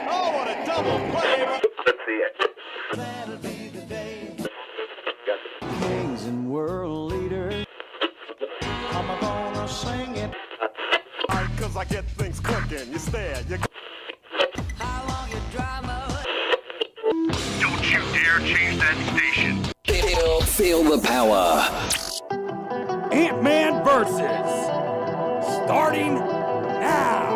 Oh, what a double play! That'll be the day. Kings and world leaders. I'm gonna sing it. Cause I get things cooking. You stare, you... How long your drama? Don't you dare change that station. Feel the power. Ant-Man versus. Starting now.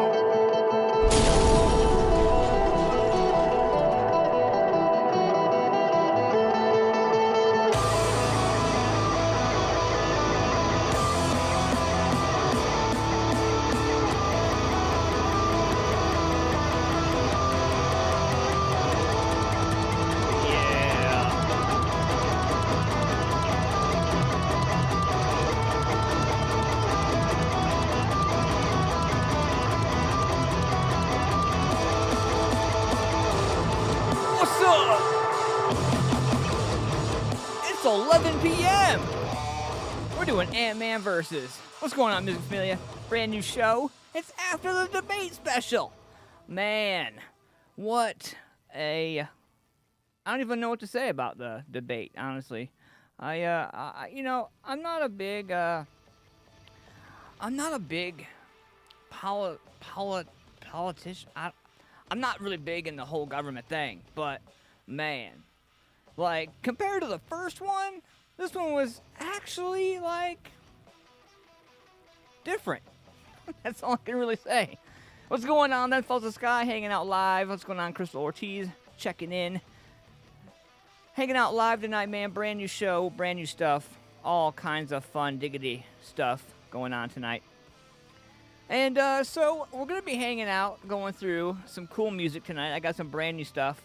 What's up? It's 11 p.m. We're doing Ant-Man versus. What's going on, Music Familia? Brand new show. It's after the debate special. Man, what a... I don't even know what to say about the debate, honestly. You know, I'm not a big politician. I'm not really big in the whole government thing, but man, like compared to the first one, this one was actually like different. That's all I can really say. What's going on then, Falls of Sky, hanging out live. What's going on, Crystal Ortiz, checking in. Hanging out live tonight, man. Brand new show, brand new stuff. All kinds of fun, diggity stuff going on tonight. And so we're going to be hanging out, going through some cool music tonight. I got some brand new stuff.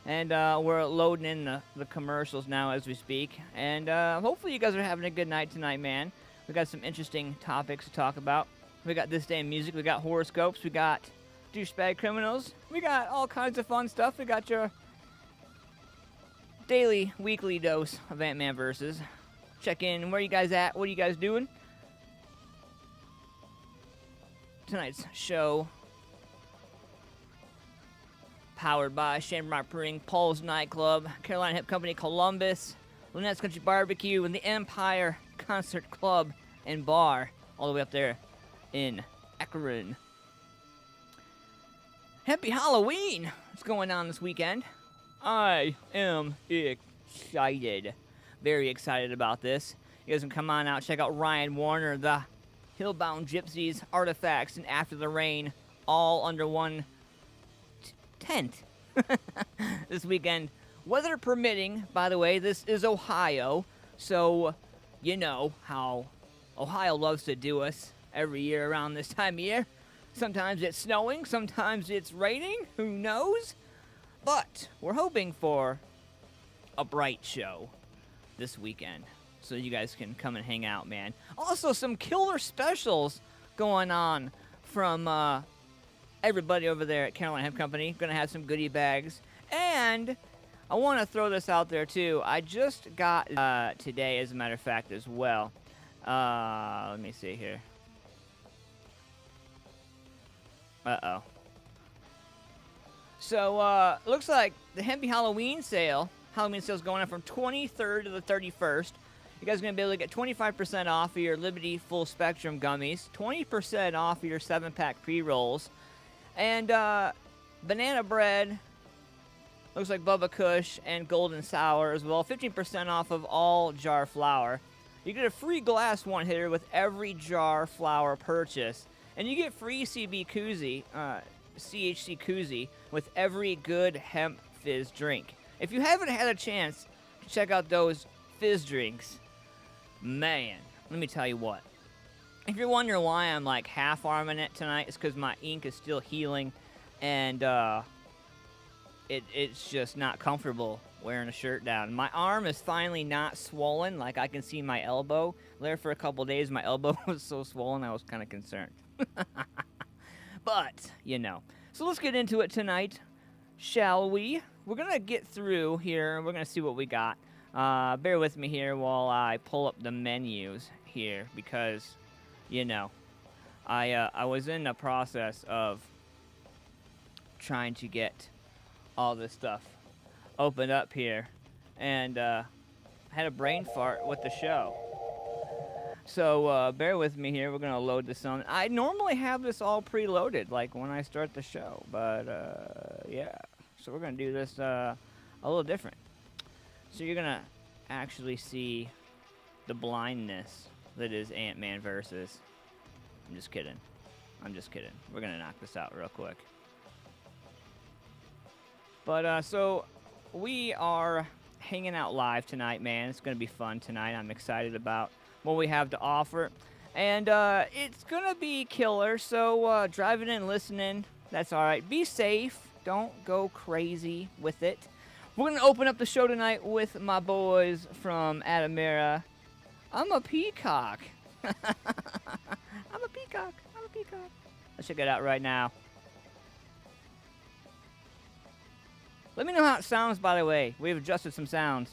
And we're loading in the commercials now as we speak. And hopefully you guys are having a good night tonight, man. We got some interesting topics to talk about. We got This Day in Music. We got horoscopes. We got douchebag criminals. We got all kinds of fun stuff. We got your daily, weekly dose of Ant-Man versus. Check in. Where you guys at? What are you guys doing? Tonight's show powered by Shamrock Printing, Paul's Nightclub, Carolina Hemp Company, Columbus, Lynettes Country BBQ, and the Empire Concert Club and Bar, all the way up there in Akron. Happy Halloween! What's going on this weekend? I am excited. Very excited about this. You guys can come on out, check out Ryan Warner, the Hillbound Gypsies, Artifacts, and After the Rain, all under one tent this weekend. Weather permitting, by the way, this is Ohio, so you know how Ohio loves to do us every year around this time of year. Sometimes it's snowing, sometimes it's raining, who knows? But we're hoping for a bright show this weekend, so you guys can come and hang out, man. Also, some killer specials going on from everybody over there at Carolina Hemp Company. Gonna have some goodie bags. And I want to throw this out there, too. I just got today, as a matter of fact, as well. Let me see here. Uh-oh. So, looks like the Hempy Halloween sale's going on from 23rd to the 31st. You guys are going to be able to get 25% off of your Liberty Full Spectrum gummies, 20% off of your 7-pack pre-rolls, and banana bread, looks like Bubba Kush, and Golden Sour as well, 15% off of all jar flour. You get a free glass one-hitter with every jar flour purchase, and you get free CHC koozie with every good hemp fizz drink. If you haven't had a chance to check out those fizz drinks, man, let me tell you what. If you're wondering why I'm like half-arming it tonight, it's because my ink is still healing, and it's just not comfortable wearing a shirt down. My arm is finally not swollen, like I can see my elbow. There for a couple days, my elbow was so swollen, I was kind of concerned. But, you know. So let's get into it tonight, shall we? We're going to get through here, and we're going to see what we got. Bear with me here while I pull up the menus here, because, you know, I was in the process of trying to get all this stuff opened up here, and had a brain fart with the show. So bear with me here. We're gonna load this on. I normally have this all preloaded, like when I start the show, but yeah. So we're gonna do this a little different. So you're gonna actually see the blindness that is AntmanVs. I'm just kidding. I'm just kidding. We're gonna knock this out real quick. But so we are hanging out live tonight, man. It's gonna be fun tonight. I'm excited about what we have to offer, and it's gonna be killer. So driving in, listening, that's all right. Be safe. Don't go crazy with it. We're gonna open up the show tonight with my boys from Adamira. I'm a peacock. I'm a peacock. I'm a peacock. Let's check it out right now. Let me know how it sounds, by the way. We've adjusted some sounds.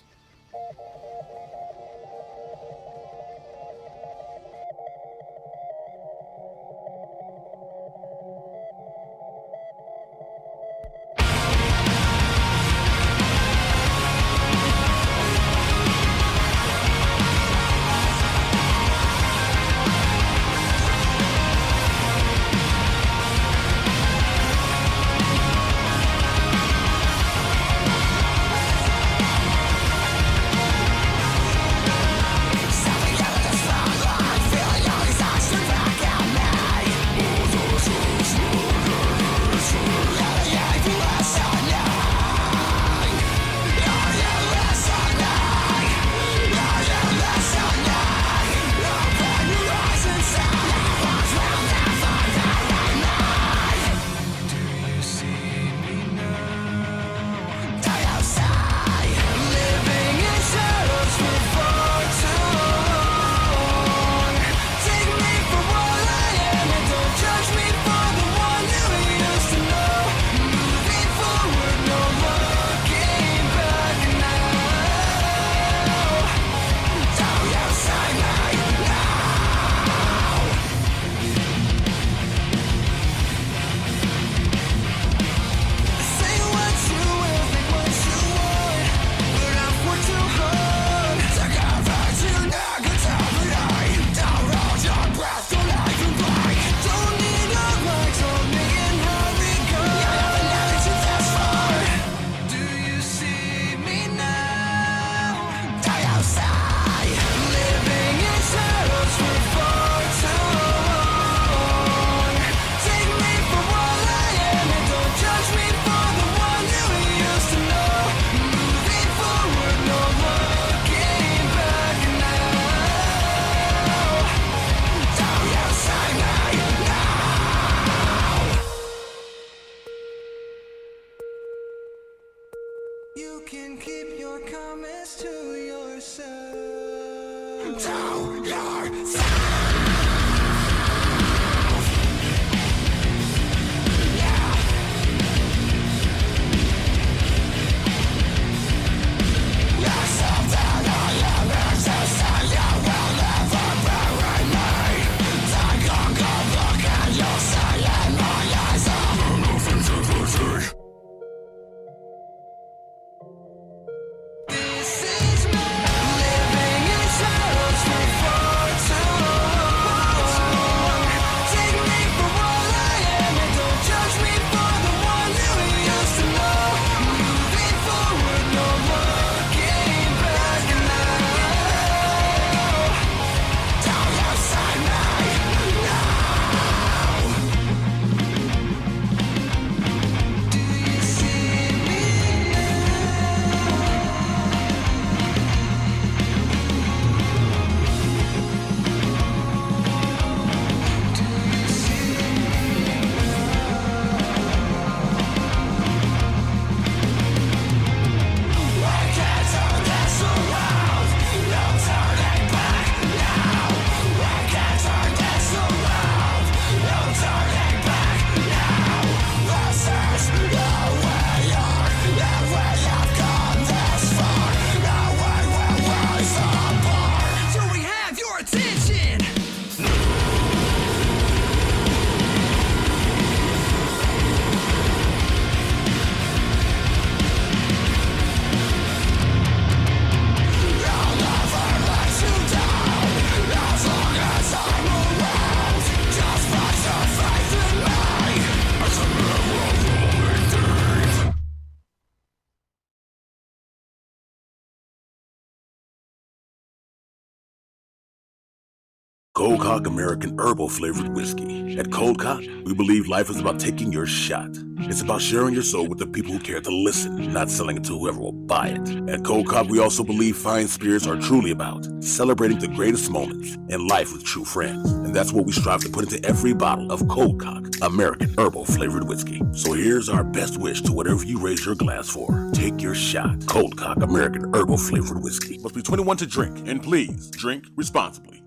Cold Cock American Herbal Flavored Whiskey. At Cold Cock, we believe life is about taking your shot. It's about sharing your soul with the people who care to listen, not selling it to whoever will buy it. At Cold Cock, we also believe fine spirits are truly about celebrating the greatest moments in life with true friends. And that's what we strive to put into every bottle of Cold Cock American Herbal Flavored Whiskey. So here's our best wish to whatever you raise your glass for. Take your shot. Cold Cock American Herbal Flavored Whiskey. Must be 21 to drink, and please drink responsibly.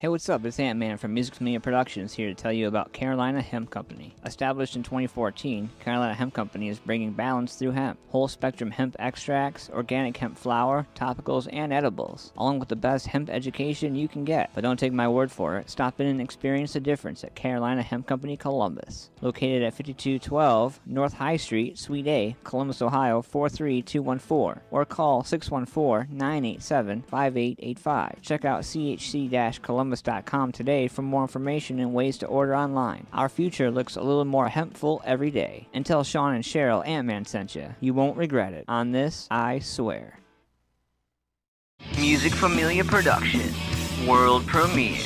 Hey, what's up? It's Ant-Man from Music Familia Productions here to tell you about Carolina Hemp Company. Established in 2014, Carolina Hemp Company is bringing balance through hemp. Whole-spectrum hemp extracts, organic hemp flour, topicals, and edibles, along with the best hemp education you can get. But don't take my word for it. Stop in and experience the difference at Carolina Hemp Company, Columbus. Located at 5212 North High Street, Suite A, Columbus, Ohio 43214, or call 614-987-5885. Check out chc-columbus.com today for more information and ways to order online. Our future looks a little more hempful every day. And tell Sean and Cheryl Ant-Man sent you. You won't regret it. On this, I swear. Music Familia Production. World premiere.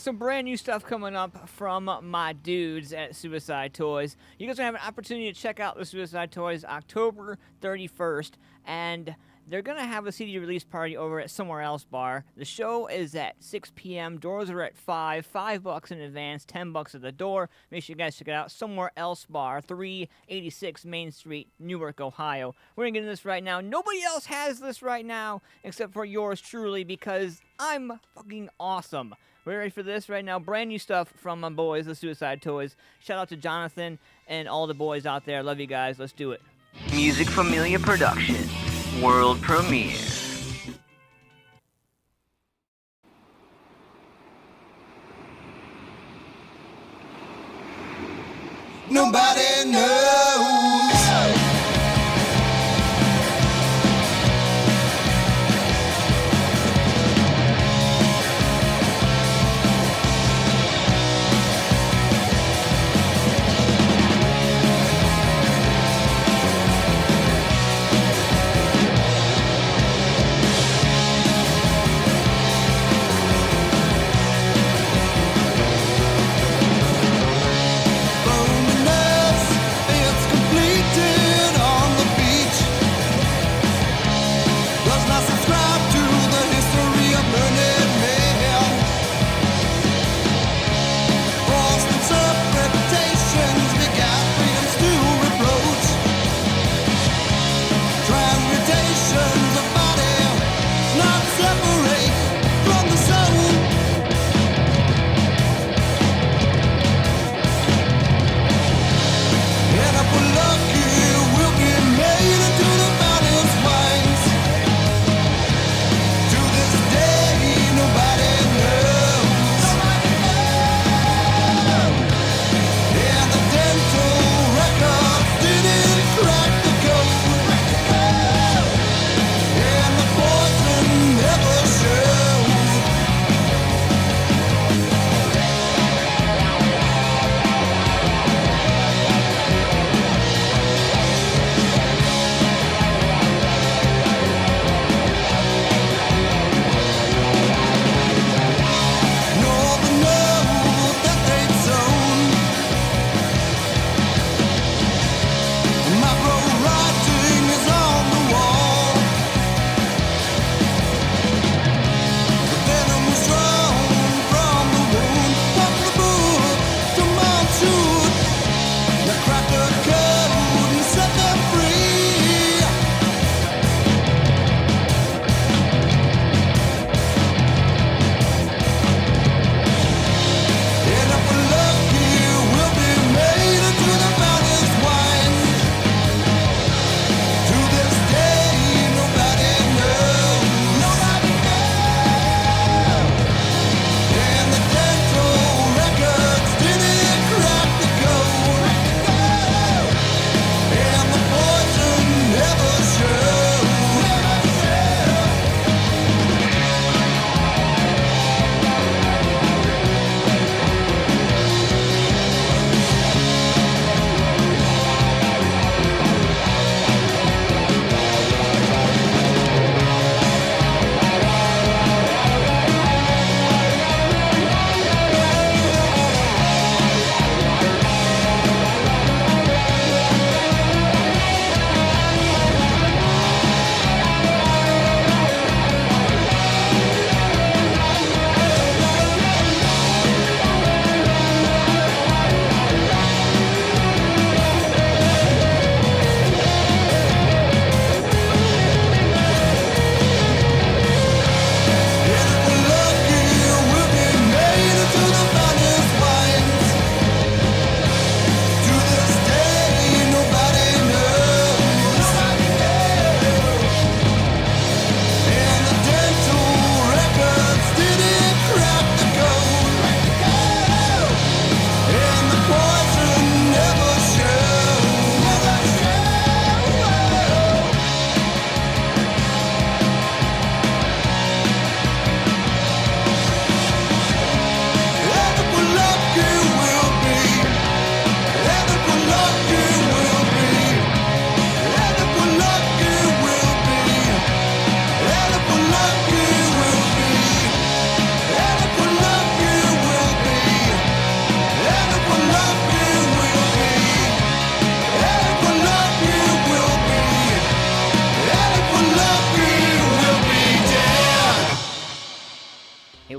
got some brand new stuff coming up from my dudes at Suicide Toyz. You guys are going to have an opportunity to check out the Suicide Toyz October 31st, and they're going to have a CD release party over at Somewhere Else Bar. The show is at 6 p.m. Doors are at 5. $5 in advance, $10 at the door. Make sure you guys check it out. Somewhere Else Bar, 386 Main Street, Newark, Ohio. We're going to get into this right now. Nobody else has this right now except for yours truly, because I'm fucking awesome. We're ready for this right now. Brand new stuff from my boys, the Suicide Toyz. Shout out to Jonathan and all the boys out there. Love you guys. Let's do it. Music Familia Production. World premiere. Nobody knows. Loneliness, it's complete.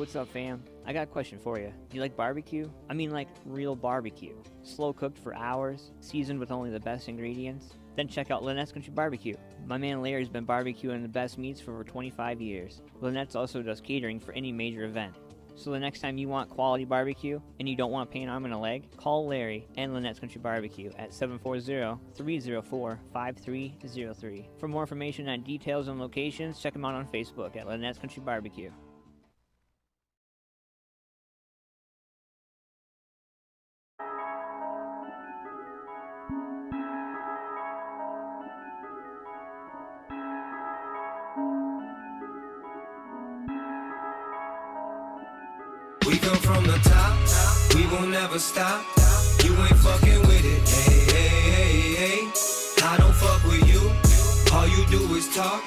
what's up, fam? I got a question for you. Do you like barbecue? I mean, like real barbecue. Slow cooked for hours, seasoned with only the best ingredients? Then check out Lynettes Country BBQ. My man Larry's been barbecuing the best meats for over 25 years. Lynettes also does catering for any major event. So the next time you want quality barbecue and you don't want to pay an arm and a leg, call Larry and Lynettes Country BBQ at 740-304-5303. For more information on details and locations, check them out on Facebook at Lynettes Country BBQ. We come from the top, we won't never stop. You ain't fucking with it, hey, hey, hey, hey. I don't fuck with you, all you do is talk.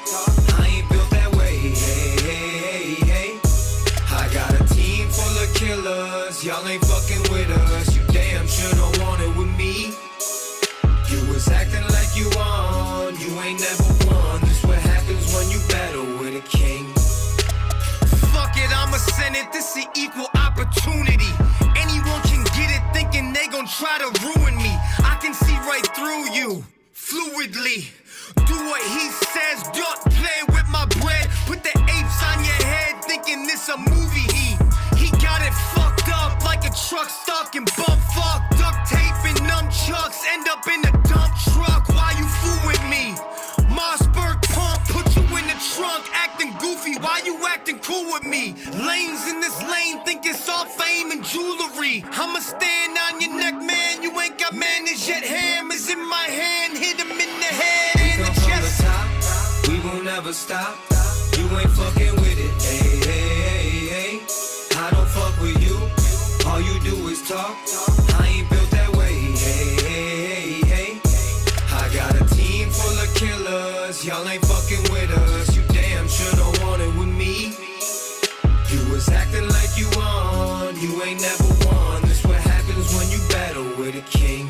I ain't built that way, hey, hey, hey, hey. I got a team full of killers, y'all ain't fucking with us. You damn sure don't want it with me. You was acting like you won, you ain't never won. This what happens when you battle with a king. Fuck it, I'ma send it, this is equal opportunity. Anyone can get it thinking they gon' try to ruin me. I can see right through you, fluidly. Do what he says, don't play with my bread. Put the apes on your head thinking this a movie. He got it fucked up like a truck stuck in bump fuck. Duct tape and nunchucks end up in a dump truck. Why you fool with me? Mossberg pump, put you in the trunk, acting goofy. Why you acting cool with me? Lanes in this lane think it's all fame and jewelry. I'ma stand on your neck, man. You ain't got managed yet. Hammers in my hand, hit him in the head and the chest. From the top, we won't never stop. You ain't fucking with it, hey, hey, hey, hey. I don't fuck with you, all you do is talk. I ain't built that way, hey, hey, hey, hey. I got a team full of killers, y'all ain't fucking with us. You damn sure don't want it with me. You was acting like you won, you ain't never won. This what happens when you battle with a king.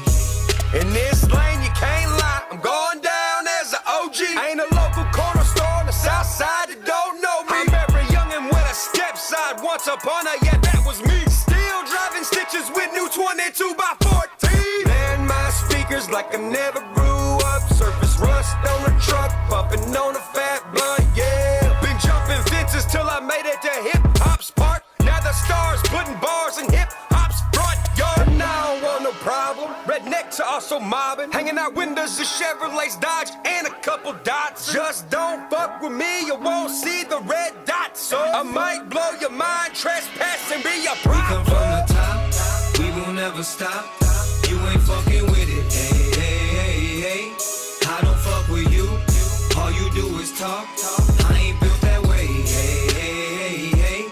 In this lane you can't lie, I'm going down as an OG. I ain't a local corner store on the south side that don't know me. I'm every youngin' with a step side, once upon a, yeah, that was me. Still driving stitches with new 22 by 14. Man, my speakers like I never grew up. Surface rust on the truck, puffin' on a fat blunt, yeah. Been jumping fences till I made it to hip hop's part. Now the stars putting bars in hip hop's front yard. And I don't want no problem. Rednecks are also mobbing, hanging out windows of Chevrolets, Dodge, and a couple dots. Just don't fuck with me, you won't see the red dots. So I might blow your mind, trespass and be a problem. We come from the top, we will never stop. You ain't fucking with it, hey, hey, hey, hey. I don't fuck with you, all you do is talk. I ain't built that way, hey, hey, hey, hey.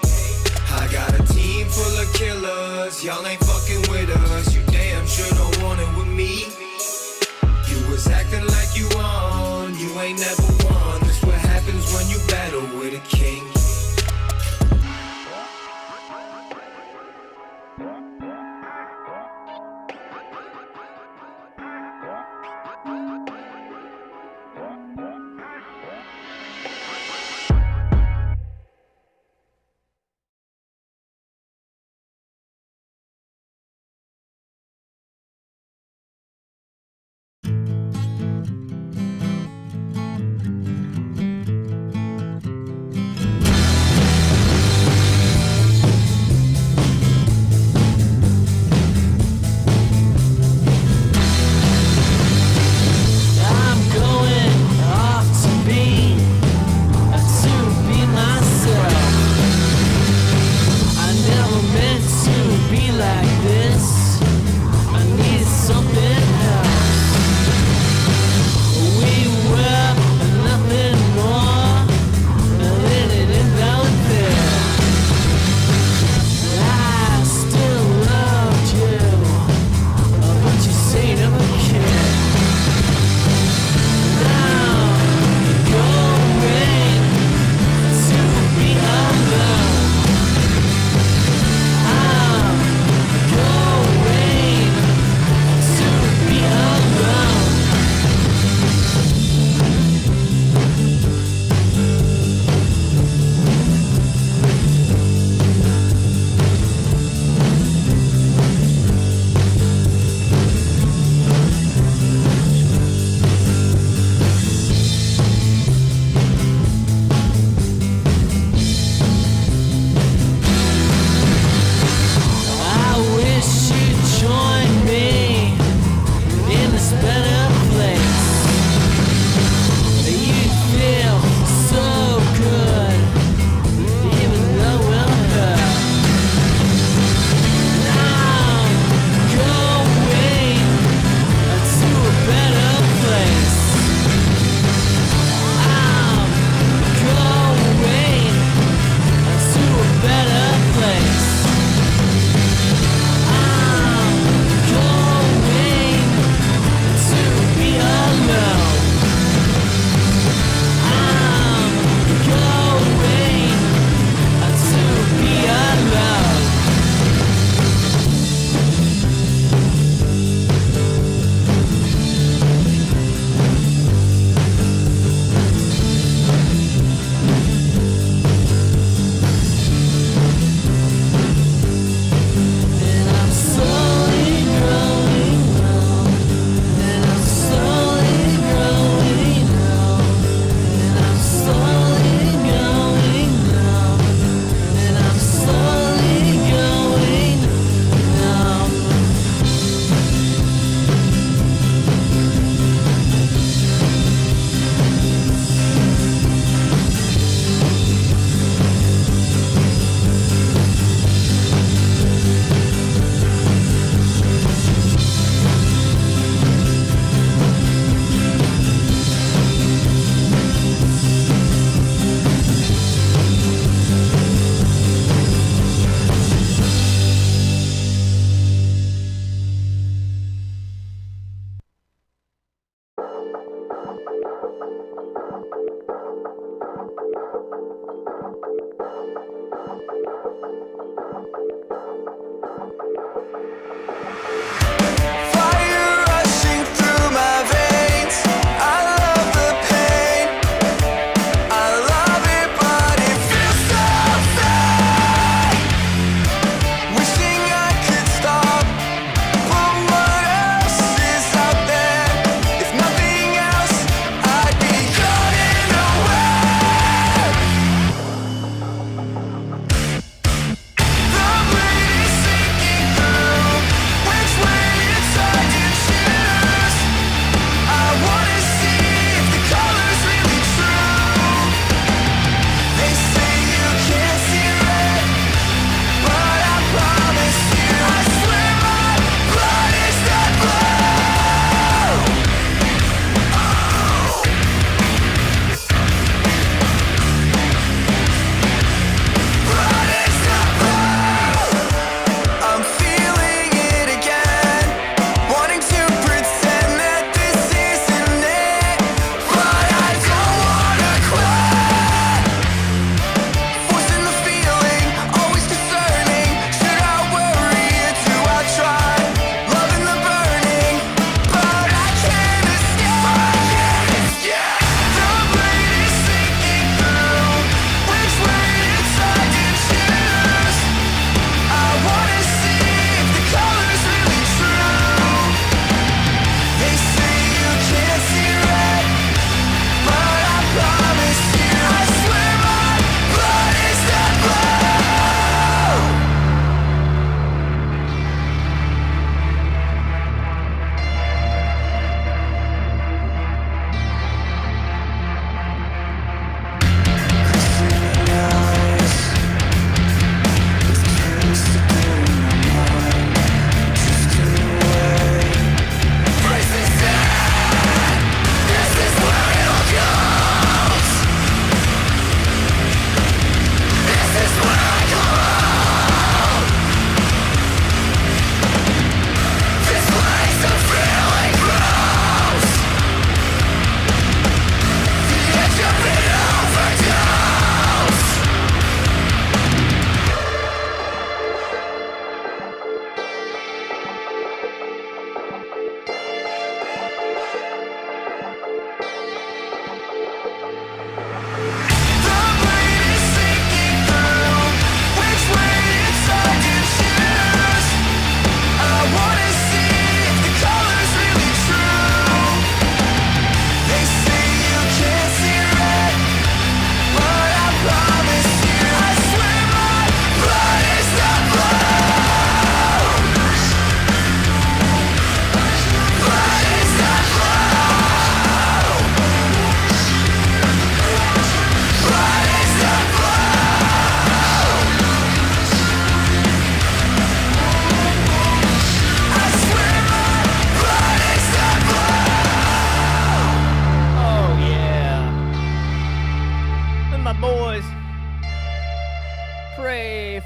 I got a team full of killers, y'all ain't fucking with us. You damn sure don't want it with me. You was acting like you won, you ain't never won. This what happens when you battle with a king.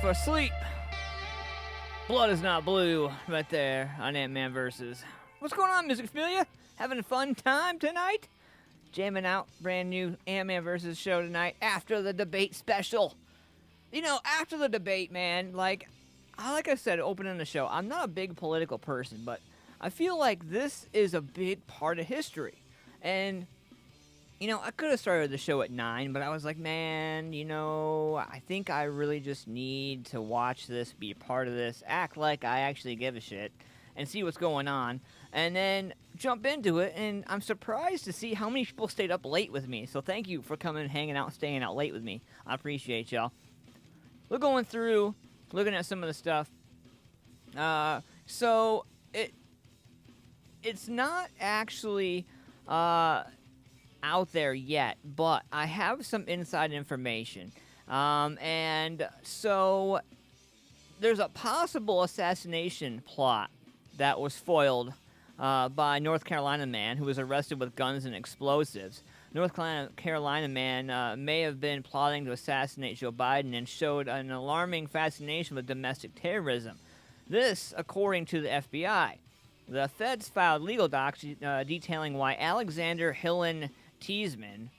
for sleep. Blood is not blue, right there on AntmanVs. What's going on, Music Familia? Having a fun time tonight? Jamming out, brand new AntmanVs show tonight after the debate special. You know, after the debate, man, like I said, opening the show, I'm not a big political person, but I feel like this is a big part of history. And, you know, I could have started the show at 9, but I was like, man, you know, I think I really just need to watch this, be a part of this, act like I actually give a shit, and see what's going on, and then jump into it. And I'm surprised to see how many people stayed up late with me. So thank you for coming, hanging out, staying out late with me. I appreciate y'all. We're going through, looking at some of the stuff. So it's not actually out there yet, but I have some inside information. And so there's a possible assassination plot that was foiled by a North Carolina man who was arrested with guns and explosives. North Carolina man may have been plotting to assassinate Joe Biden and showed an alarming fascination with domestic terrorism. This, according to the FBI. The feds filed legal docs detailing why Alexander Hillen Teasman,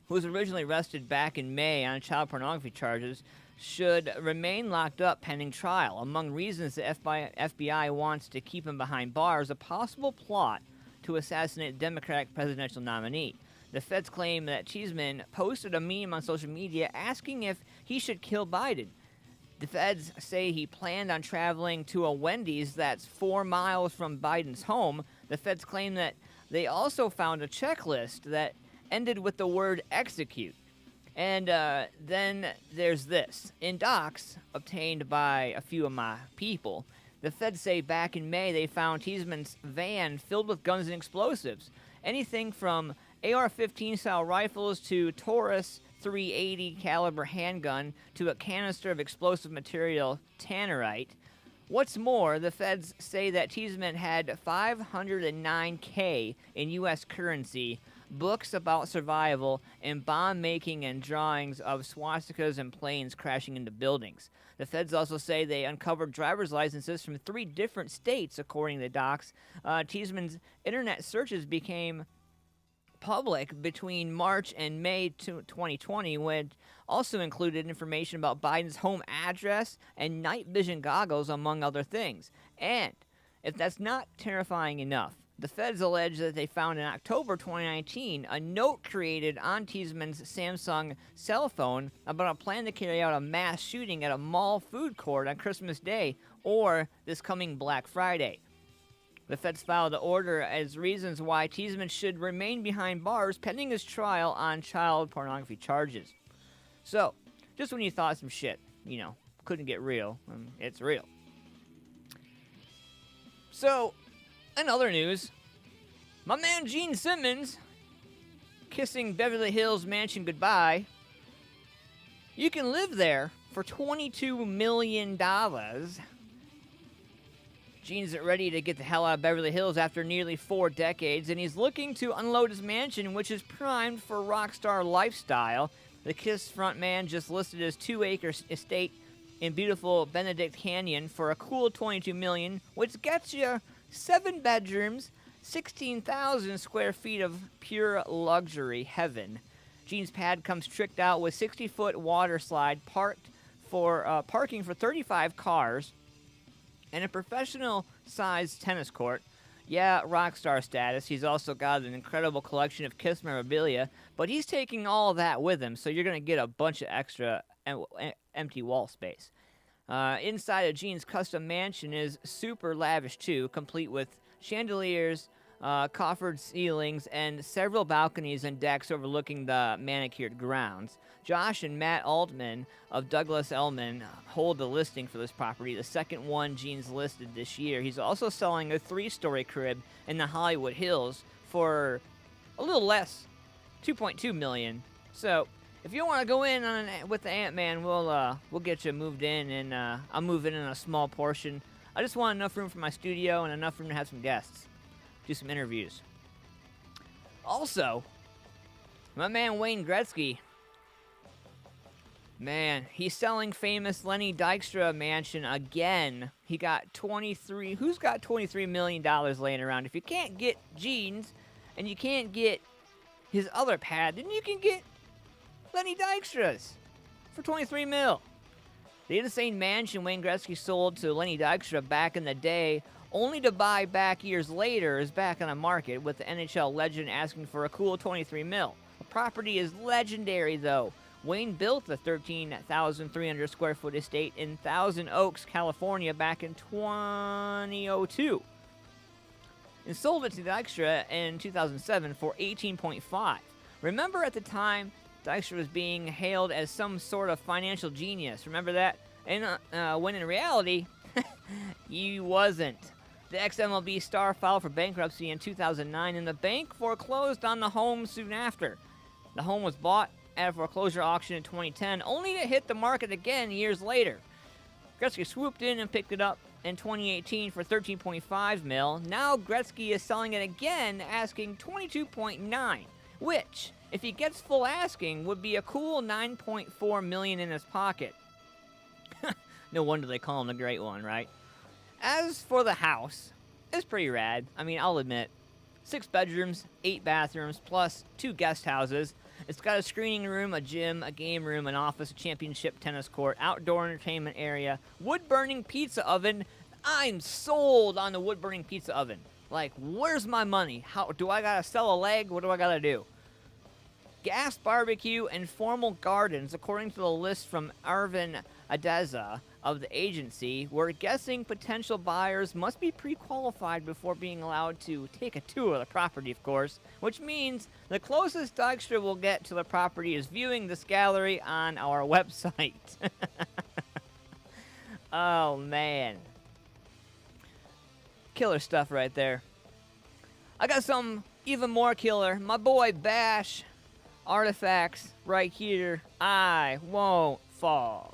who was originally arrested back in May on child pornography charges, should remain locked up pending trial. Among reasons the FBI wants to keep him behind bars, a possible plot to assassinate the Democratic presidential nominee. The feds claim that Cheeseman posted a meme on social media asking if he should kill Biden. The feds say he planned on traveling to a Wendy's that's 4 miles from Biden's home. The feds claim that they also found a checklist that ended with the word execute. And then there's this. In docs obtained by a few of my people, the feds say back in May they found Teasman's van filled with guns and explosives. Anything from AR-15 style rifles to Taurus .380 caliber handgun to a canister of explosive material tannerite. What's more, the feds say that Teasman had $509K in U.S. currency, books about survival, and bomb making and drawings of swastikas and planes crashing into buildings. The feds also say they uncovered driver's licenses from 3 different states, according to the docs. Teasman's internet searches became public between March and May 2020, which also included information about Biden's home address and night vision goggles, among other things. And if that's not terrifying enough, the feds allege that they found in October 2019 a note created on Teasman's Samsung cell phone about a plan to carry out a mass shooting at a mall food court on Christmas Day or this coming Black Friday. The feds filed the order as reasons why Teasman should remain behind bars pending his trial on child pornography charges. So, just when you thought some shit, you know, couldn't get real, it's real. So, in other news, my man Gene Simmons kissing Beverly Hills mansion goodbye. You can live there for $22 million. Gene's ready to get the hell out of Beverly Hills after nearly 4 decades, and he's looking to unload his mansion, which is primed for rock star lifestyle. The Kiss frontman just listed his 2-acre estate in beautiful Benedict Canyon for a cool $22 million, which gets you 7 bedrooms, 16,000 square feet of pure luxury heaven. Gene's pad comes tricked out with 60-foot water slide parking for 35 cars, and a professional-sized tennis court. Yeah, rock star status. He's also got an incredible collection of Kiss memorabilia, but he's taking all of that with him, so you're going to get a bunch of extra empty wall space. Inside of Gene's custom mansion is super lavish, too, complete with chandeliers, coffered ceilings, and several balconies and decks overlooking the manicured grounds. Josh and Matt Altman of Douglas Elliman hold the listing for this property, the second one Gene's listed this year. He's also selling a 3-story crib in the Hollywood Hills for a little less, $2.2 million. So if you want to go in with the Ant-Man, we'll get you moved in, and I'll move in a small portion. I just want enough room for my studio and enough room to have some guests, do some interviews. Also, my man Wayne Gretzky Man, he's selling famous Lenny Dykstra mansion again. He got who's got $23 million laying around? If you can't get Gene's and you can't get his other pad, then you can get Lenny Dykstra's for 23 mil. The insane mansion Wayne Gretzky sold to Lenny Dykstra back in the day, only to buy back years later, is back on the market with the NHL legend asking for a cool 23 mil. The property is legendary though. Wayne built the 13,300 square foot estate in Thousand Oaks, California back in 2002 and sold it to Dykstra in 2007 for $18.5. Remember at the time, Dykstra was being hailed as some sort of financial genius. Remember that? And when in reality, he wasn't. The ex-MLB star filed for bankruptcy in 2009, and the bank foreclosed on the home soon after. The home was bought at a foreclosure auction in 2010, only to hit the market again years later. Gretzky swooped in and picked it up in 2018 for $13.5 mil. Now Gretzky is selling it again, asking $22.9, which, if he gets full asking, would be a cool $9.4 million in his pocket. No wonder they call him the Great One, right? As for the house, it's pretty rad. I mean, I'll admit, 6 bedrooms, 8 bathrooms, plus 2 guest houses. It's got a screening room, a gym, a game room, an office, a championship tennis court, outdoor entertainment area, wood-burning pizza oven. I'm sold on the wood-burning pizza oven. Like, where's my money? How do I gotta sell a leg? What do I gotta do? Gas barbecue and formal gardens, according to the list from Arvin Adeza of the agency. We're guessing potential buyers must be pre-qualified before being allowed to take a tour of the property, of course, which means the closest Dykstra will get to the property is viewing this gallery on our website. Oh, man. Killer stuff right there. I got some even more killer. My boy Bash Artifacts right here. I won't fall.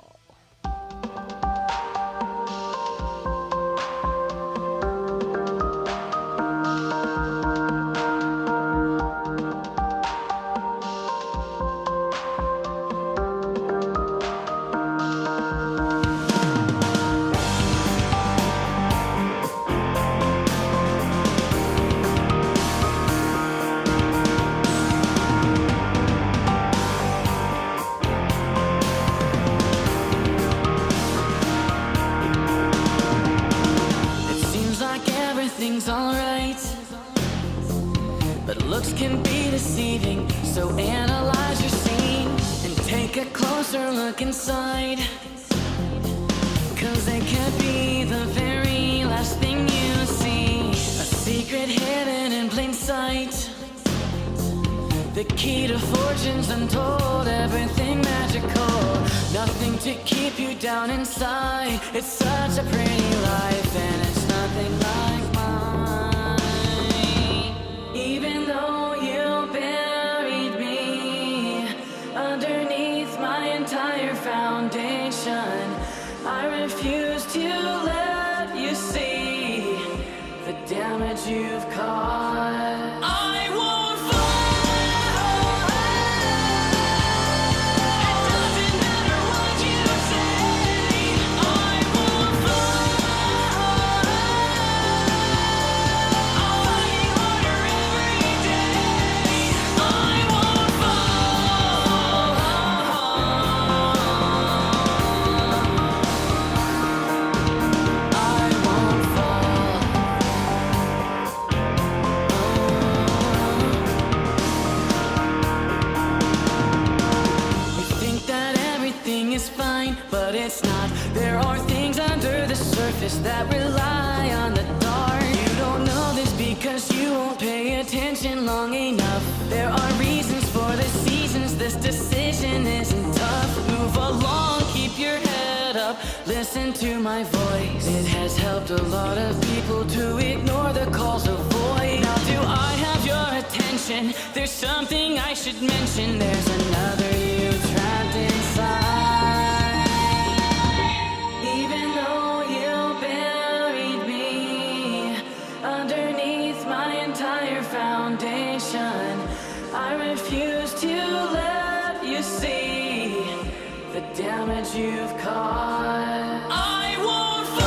Everything's alright, but looks can be deceiving, so analyze your scene and take a closer look inside, 'cause they could be the very last thing you see, a secret hidden in plain sight, the key to fortunes untold, everything magical, nothing to keep you down inside, it's such a pretty life and it's nothing like mine. Even though you buried me underneath my entire foundation, I refuse to let you see the damage you've caused. I won't fall. It doesn't matter what you say. I won't fall. I'll fight harder every day. I won't fall. I won't fall. You think that everything is fine, but it's not. There are things under the surface that rely on the dark. You don't know this because you won't pay attention long enough. There are reasons for the seasons, this decision isn't tough. Move along, keep your head up, listen to my voice. It has helped a lot of people to ignore the calls of voice. Now do I have your attention? There's something I should mention. There's another you trapped inside. Even though you buried me underneath my entire foundation, I refuse to let you see the that you've caught. I won't fall.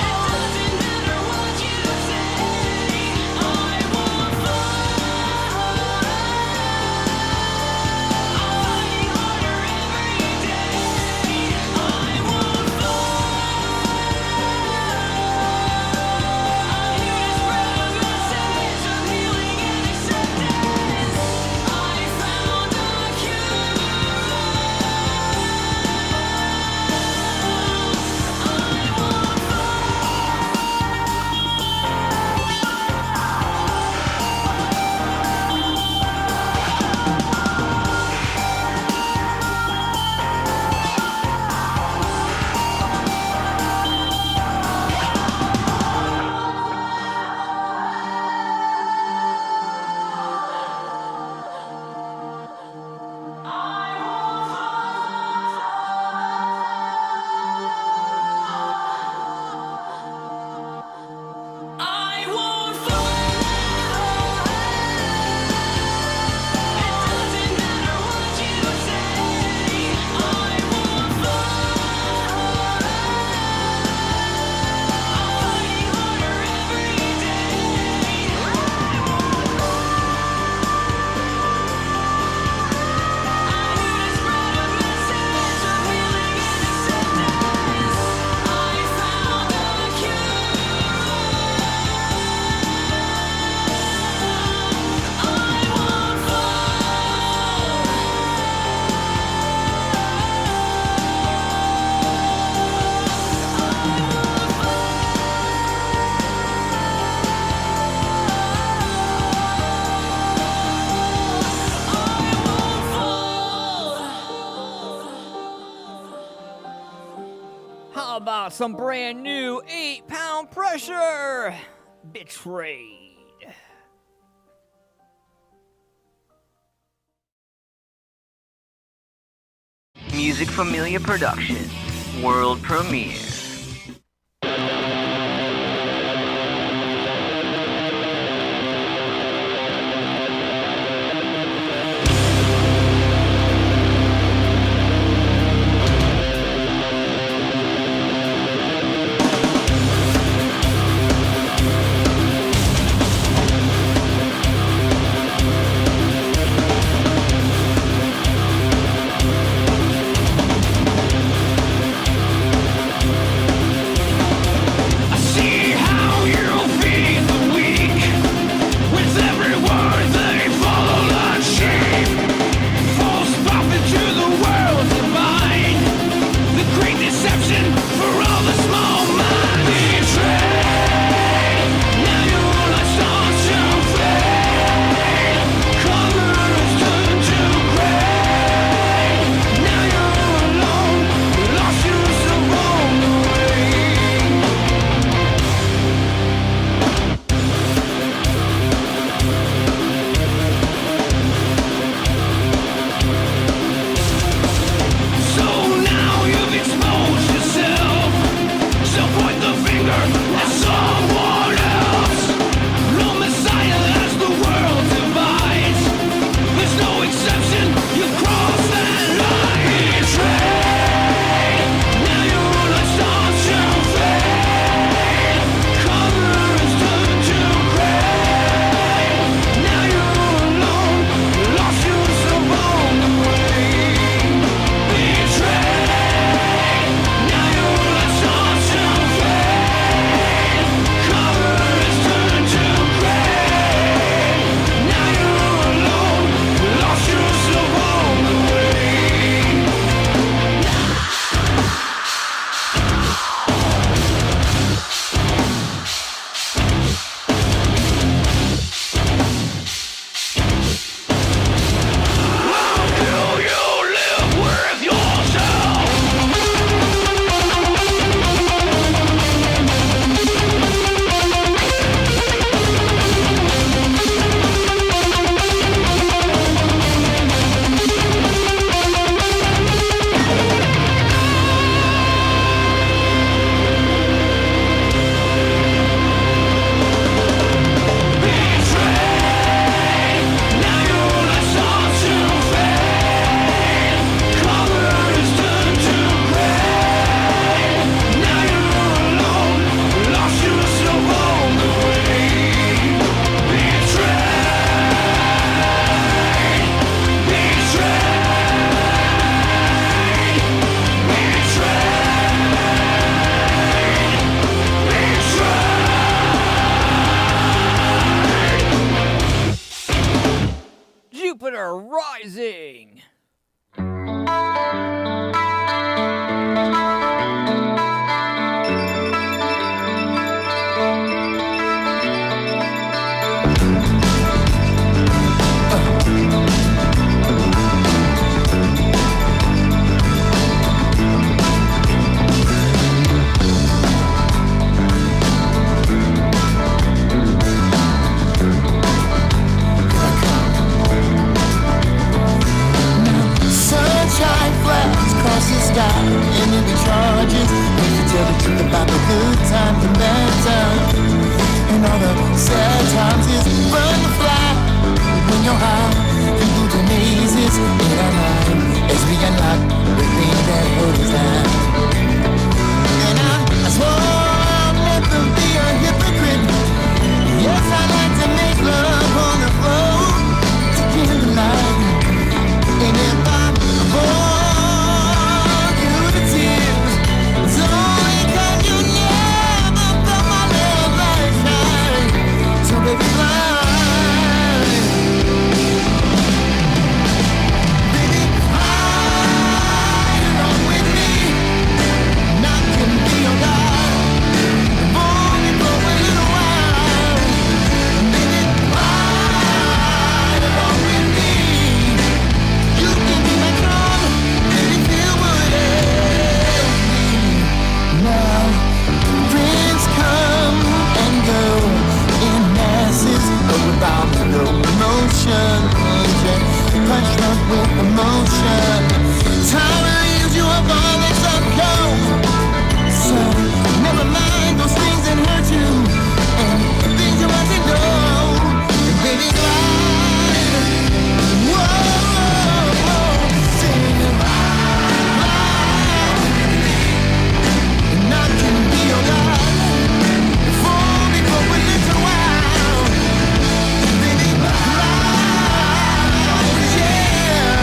It doesn't matter what you say. I won't fall. I'm fighting harder every day. I won't fall. I'm here to spread a message of healing and acceptance. I found a cure. I won't I won't fall. It doesn't matter what you say. I won't fall. I'm fighting harder every day. I'm here to spread a message of healing and acceptance. I found a cure. I won't fall. How about some brand new 8-pound pressure? Betrayed. Music Familia Production. World premiere. how you move the mazes in our mind as we unlock the thing that holds us down. And I swore I'll never be a hypocrite. Yes, I like to make love on the floor to candlelight. And if I bore you to tears, it's only 'cause you never felt my love like shine. So baby, fly. Baby, fly along with me. And I can be your guide. Only for a little while. Baby, fly along with me. You can be my drum. Baby, feel what ails me. Now, friends come and go in masses, but without no emotion. Punch drunk with emotion. Time leaves you up all this uncold. So never mind those things that hurt you and things you want to know. And baby, glide. Whoa, sing glide. And I can be your guide. For me for a little while. Baby, glide. Yeah.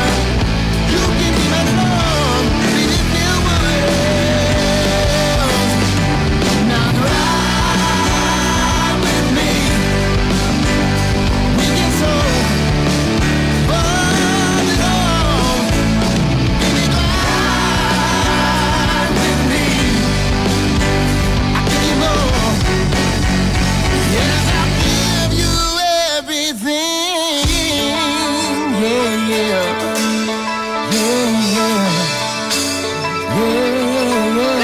You give me my love. Baby, feel what else. Now ride with me. We get so far to go. Baby, glide with me. I give you more. Yes, I'll give you everything. Yeah, yeah. Yeah, yeah. Yeah, yeah,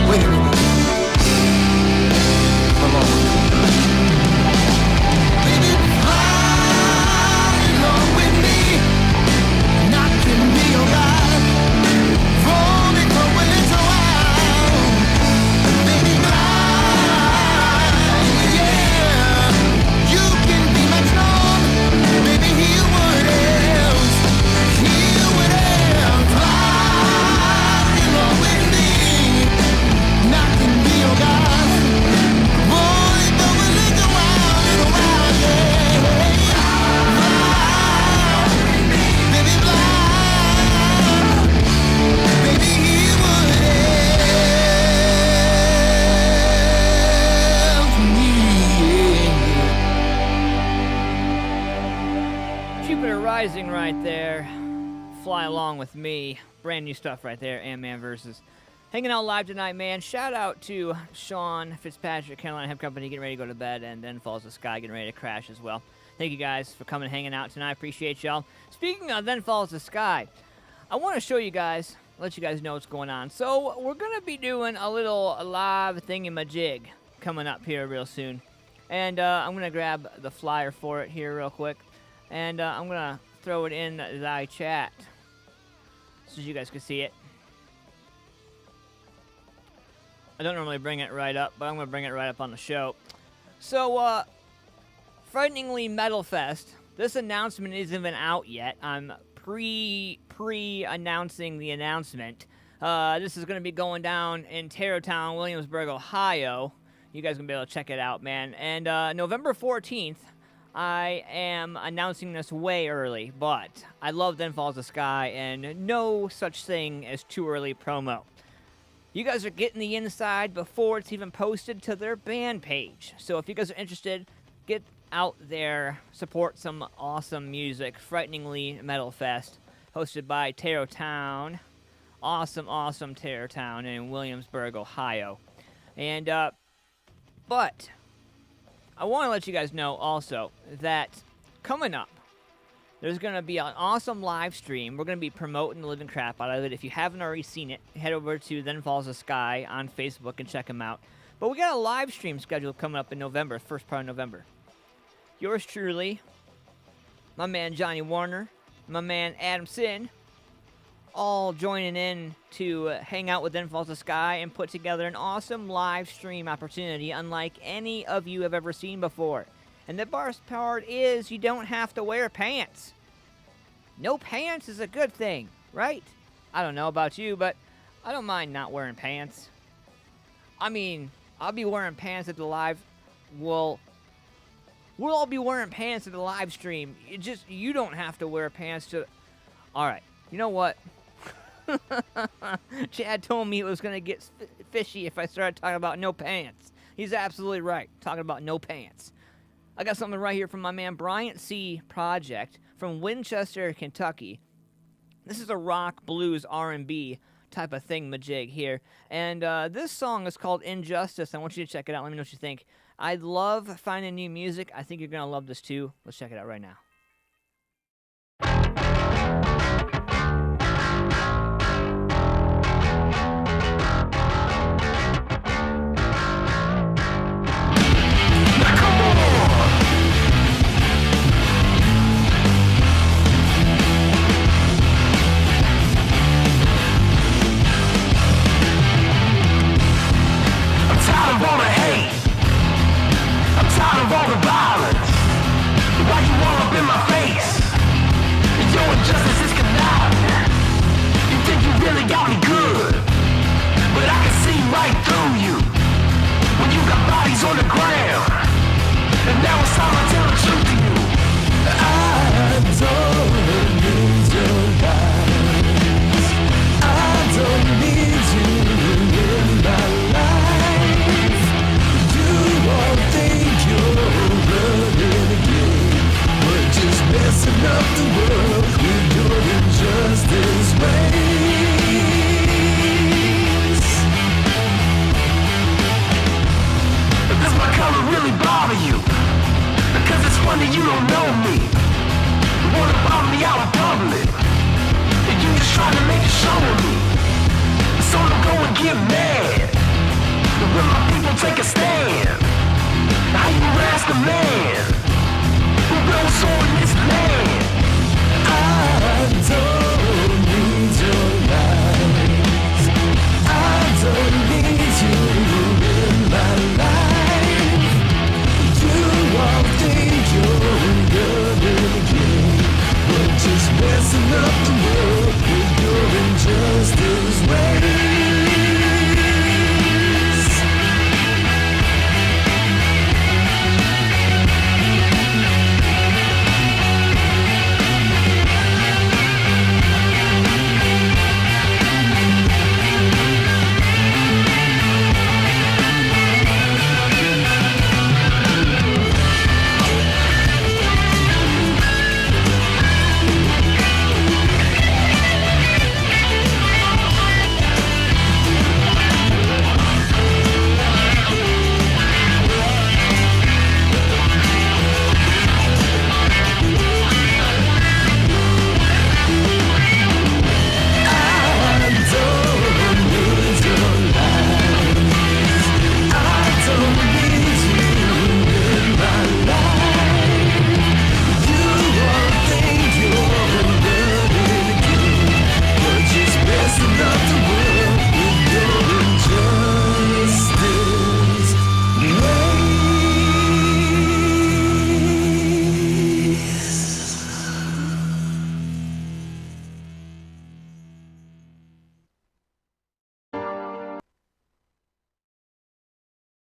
Wait a minute. Come on. Baby, fly along with me. And I can be your guide. Roll me for a little while. Baby, glide. Yeah. You can be my drum. Baby, hear what else. Hear what else. Fly along with me. And I can be your guide. Roll it for a little while, yeah. Baby, fly. Baby, hear what else me. Jupiter Rising right there. Fly along with me. Brand new stuff right there. AntmanVs. Hanging out live tonight, man. Shout out to Sean Fitzpatrick, Carolina Hemp Company, getting ready to go to bed, and Then Falls the Sky, getting ready to crash as well. Thank you guys for coming and hanging out tonight. Appreciate y'all. Speaking of Then Falls the Sky, I want to show you guys, let you guys know what's going on. So we're going to be doing a little live thingamajig coming up here real soon. And I'm going to grab the flyer for it here real quick. And I'm going to throw it in the chat so you guys can see it. I don't normally bring it right up, but I'm going to bring it right up on the show. So, Frighteningly Metal Fest. This announcement isn't even out yet. I'm pre-announcing the announcement. This is going to be going down in Tarrytown, Williamsburg, Ohio. You guys going to be able to check it out, man. And November 14th, I am announcing this way early, but I love Then Falls the Sky, and no such thing as too early promo. You guys are getting the inside before it's even posted to their band page. So if you guys are interested, get out there, support some awesome music. Frighteningly Metal Fest, hosted by Tarrytown. Awesome Tarrytown in Williamsburg, Ohio. And, but I want to let you guys know also that coming up There's going to be an awesome live stream. We're going to be promoting the living crap out of it. If you haven't already seen it, head over to Then Falls the Sky on Facebook and check them out. But we got a live stream scheduled coming up in November, first part of November. Yours truly, my man Johnny Warner, my man Adam Sin, all joining in to hang out with Then Falls the Sky and put together an awesome live stream opportunity unlike any of you have ever seen before. And the best part is you don't have to wear pants. No pants is a good thing, right? I don't know about you, but I don't mind not wearing pants. I mean, I'll be wearing pants at the live... We'll all be wearing pants at the live stream. You don't have to wear pants to... Alright, you know what? Chad told me it was going to get fishy if I started talking about no pants. He's absolutely right, talking about no pants. I got something right here from my man Bryant C. Project from Winchester, Kentucky. This is a rock, blues, R&B type of thing-majig here. And this song is called Injustice. I want you to check it out. Let me know what you think. I love finding new music. I think you're going to love this too. Let's check it out right now.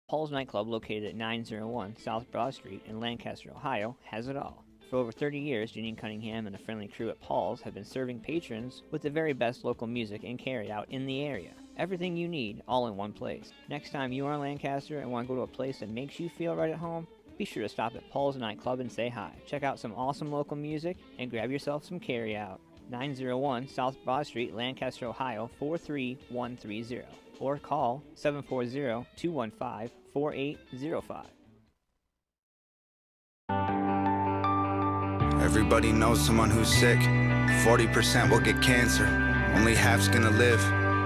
Paul's nightclub, located at 901 South Broad Street in Lancaster, Ohio, has it all. For over 30 years, Janine Cunningham and a friendly crew at Paul's have been serving patrons with the very best local music and carry out in the area. Everything you need, all in one place. Next time you are in Lancaster and want to go to a place that makes you feel right at home, be sure to stop at Paul's Nightclub and say hi. Check out some awesome local music and grab yourself some carry out. 901 South Broad Street, Lancaster, Ohio 43130. Or call 740-215-4805. Everybody knows someone who's sick. 40% will get cancer. Only half's gonna live.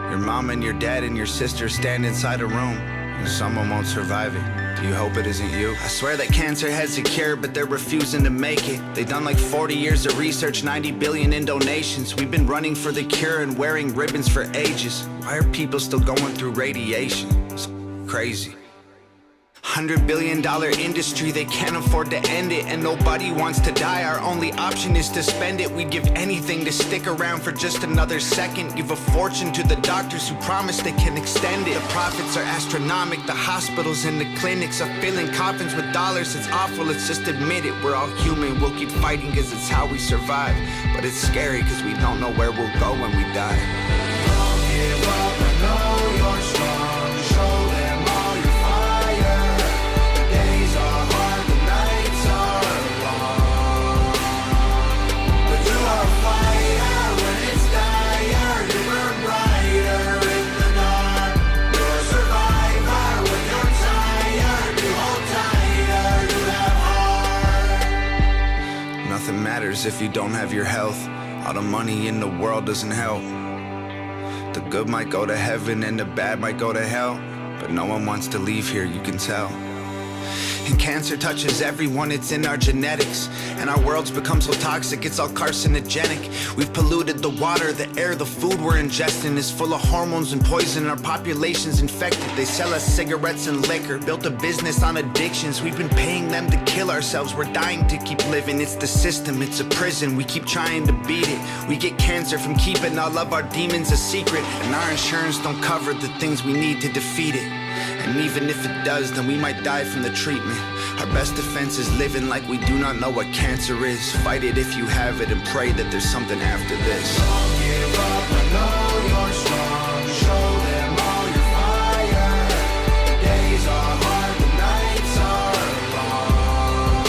Your mom and your dad and your sister stand inside a room, and someone won't survive it. Do you hope it isn't you? I swear that cancer has a cure, but they're refusing to make it. They've done like 40 years of research, 90 billion in donations. We've been running for the cure and wearing ribbons for ages. Why are people still going through radiation? It's crazy. $100 billion industry, they can't afford to end it, and nobody wants to die. Our only option is to spend it. We'd give anything to stick around for just another second. Give a fortune to the doctors who promise they can extend it. The profits are astronomical. The hospitals and the clinics are filling coffins with dollars. It's awful, let's just admit it. We're all human, we'll keep fighting cause it's how we survive. But it's scary cause we don't know where we'll go when we die. Don't give up, I know you're strong. Show them all your fire. The days are hard, the nights are long. But you are a fighter when it's dire. You burn brighter in the dark. You're a survivor when you're tired. You hold tighter, you have heart. Nothing matters if you don't have your health. All the money in the world doesn't help. The good might go to heaven and the bad might go to hell, but no one wants to leave here, you can tell. And cancer touches everyone, it's in our genetics. And our world's become so toxic, it's all carcinogenic. We've polluted the water, the air, the food we're ingesting is full of hormones and poison. Our population's infected. They sell us cigarettes and liquor, built a business on addictions. We've been paying them to kill ourselves. We're dying to keep living. It's the system, it's a prison. We keep trying to beat it. We get cancer from keeping all of our demons a secret. And our insurance don't cover the things we need to defeat it. And even if it does, then we might die from the treatment. Our best defense is living like we do not know what cancer is. Fight it if you have it and pray that there's something after this. Don't give up, I know you're strong. Show them all your fire. The days are hard, the nights are long.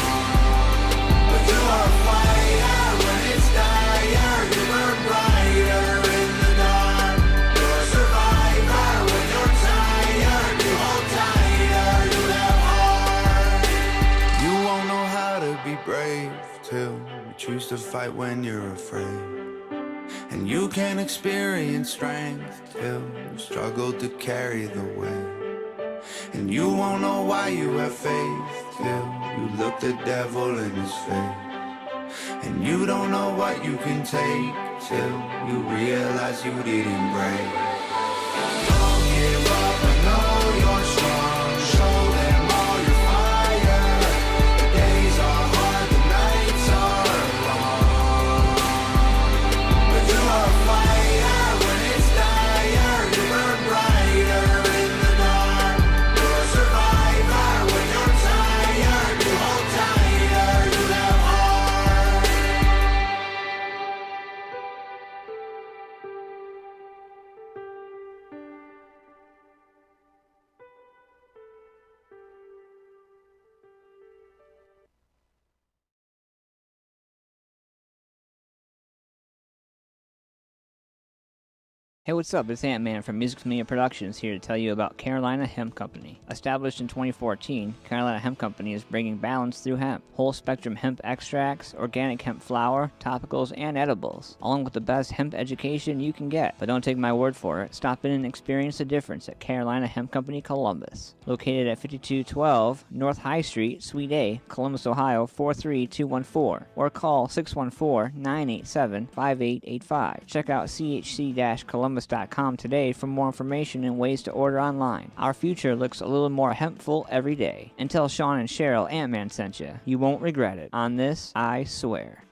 But you are a fighter when it's dire. You burn brighter in the dark. You're a survivor when you're tired. You hold tighter, you have heart. You won't know how to be brave till you choose to fight when you're afraid. And you can't experience strength till you struggle to carry the weight. And you won't know why you have faith till you look the devil in his face. And you don't know what you can take till you realize you didn't break. Don't give up, I know you're strong. Show them all your fire. The days are hard, the nights are long. But you are a fighter when it's dire. You burn brighter in the dark. You're a survivor when you're tired. You hold tighter, you have heart. Hey, what's up? It's Ant-Man from Music From Media Productions here to tell you about Carolina Hemp Company. Established in 2014, Carolina Hemp Company is bringing balance through hemp. Whole-spectrum hemp extracts, organic hemp flour, topicals, and edibles, along with the best hemp education you can get. But don't take my word for it. Stop in and experience the difference at Carolina Hemp Company, Columbus. Located at 5212 North High Street, Suite A, Columbus, Ohio 43214, or call 614-987-5885. Check out chc-columbus.com today for more information and ways to order online. Our future looks a little more hempful every day. And tell Sean and Cheryl Ant-Man sent you. You won't regret it. On this, I swear.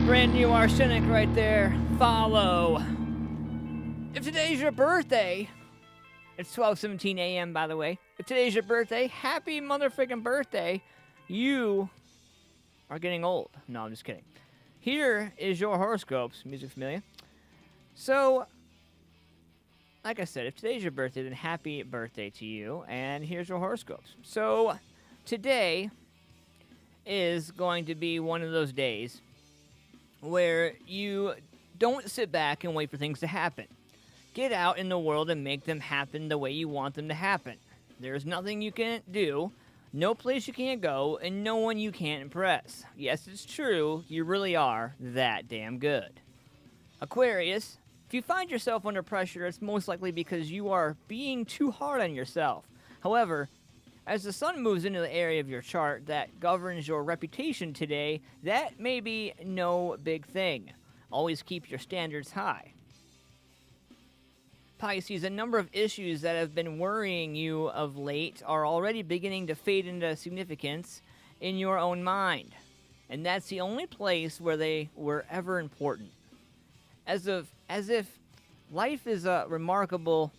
Brand new arsenic right there. Follow. If today's your birthday, it's 12:17 a.m. by the way. If today's your birthday, happy motherfucking birthday. You are getting old. No, I'm just kidding. Here is your horoscopes. Music familiar? So, like I said, if today's your birthday, then happy birthday to you. And here's your horoscopes. So, today is going to be one of those days where you don't sit back and wait for things to happen. Get out in the world and make them happen the way you want them to happen. There's nothing you can't do, no place you can't go, and no one you can't impress. Yes, it's true, you really are that damn good. Aquarius, if you find yourself under pressure, it's most likely because you are being too hard on yourself. However, as the sun moves into the area of your chart that governs your reputation today, that may be no big thing. Always keep your standards high. Pisces, a number of issues that have been worrying you of late are already beginning to fade into significance in your own mind. And that's the only place where they were ever important. As if life is a remarkable...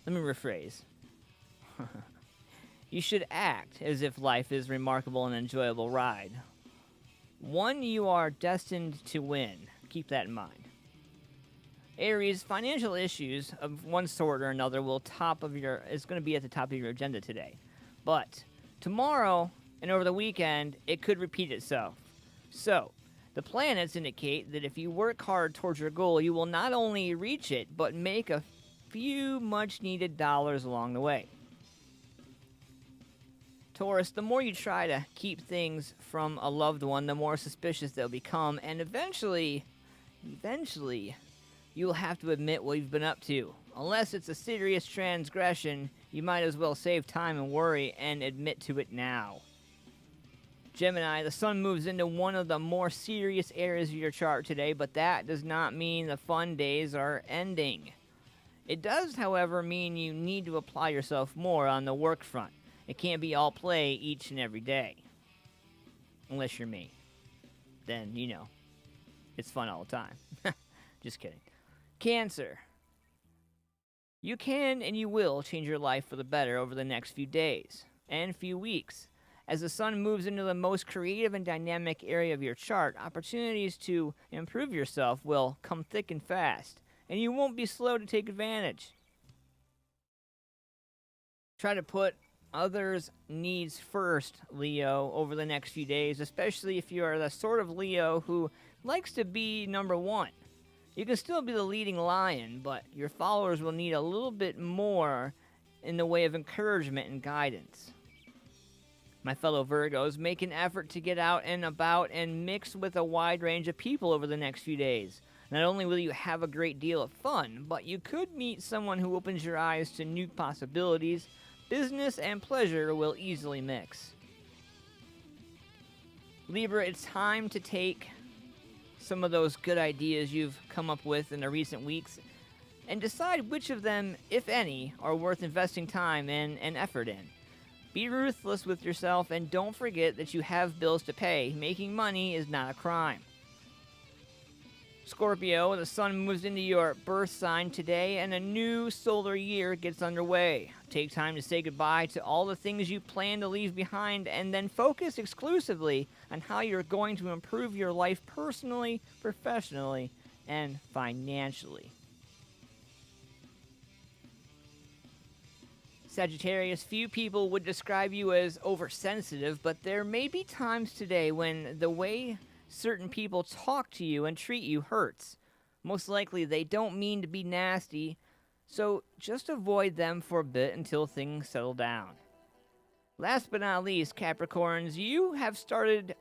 Let me rephrase. You should act as if life is a remarkable and enjoyable ride. One you are destined to win. Keep that in mind. Aries, financial issues of one sort or another is going to be at the top of your agenda today. But tomorrow and over the weekend, it could repeat itself. So, the planets indicate that if you work hard towards your goal, you will not only reach it, but make a few much-needed dollars along the way. Taurus, the more you try to keep things from a loved one, the more suspicious they'll become, and eventually, you'll have to admit what you've been up to. Unless it's a serious transgression, you might as well save time and worry and admit to it now. Gemini, the sun moves into one of the more serious areas of your chart today, but that does not mean the fun days are ending. It does, however, mean you need to apply yourself more on the work front. It can't be all play each and every day. Unless you're me. Then, it's fun all the time. Just kidding. Cancer. You can and you will change your life for the better over the next few days and few weeks. As the sun moves into the most creative and dynamic area of your chart, opportunities to improve yourself will come thick and fast, and you won't be slow to take advantage. Try to put others' needs first, Leo, over the next few days, especially if you are the sort of Leo who likes to be number one. You can still be the leading lion, but your followers will need a little bit more in the way of encouragement and guidance. My fellow Virgos, make an effort to get out and about and mix with a wide range of people over the next few days. Not only will you have a great deal of fun, but you could meet someone who opens your eyes to new possibilities. Business and pleasure will easily mix. Libra, it's time to take some of those good ideas you've come up with in the recent weeks and decide which of them, if any, are worth investing time and effort in. Be ruthless with yourself and don't forget that you have bills to pay. Making money is not a crime. Scorpio, the sun moves into your birth sign today and a new solar year gets underway. Take time to say goodbye to all the things you plan to leave behind and then focus exclusively on how you're going to improve your life personally, professionally, and financially. Sagittarius, few people would describe you as oversensitive, but there may be times today when the way certain people talk to you and treat you hurts. Most likely they don't mean to be nasty, so just avoid them for a bit until things settle down. Last but not least, Capricorns, you have started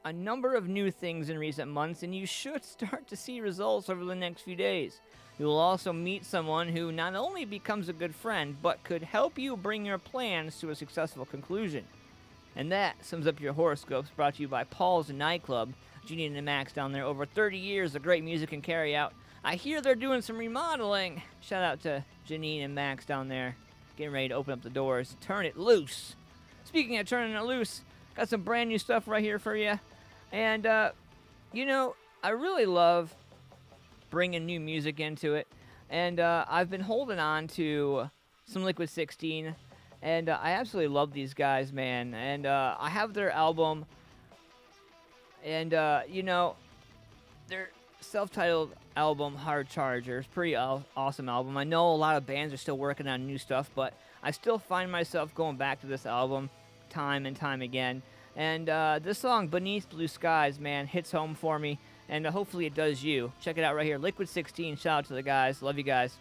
a number of new things in recent months and you should start to see results over the next few days. You will also meet someone who not only becomes a good friend, but could help you bring your plans to a successful conclusion. And that sums up your horoscopes, brought to you by Paul's Nightclub. Janine and Max down there, over 30 years of great music and carry out. I hear they're doing some remodeling. Shout out to Janine and Max down there, getting ready to open up the doors. Turn it loose. Speaking of turning it loose, got some brand new stuff right here for you. And, you know, I really love bringing new music into it. And I've been holding on to some Liquid 16. And I absolutely love these guys, man. And I have their album. And, you know, their self-titled album, Hard Charger, is a pretty awesome album. I know a lot of bands are still working on new stuff, but I still find myself going back to this album time and time again. And this song, Beneath Blue Skies, man, hits home for me. And hopefully it does you. Check it out right here. Liquid 16. Shout out to the guys. Love you guys.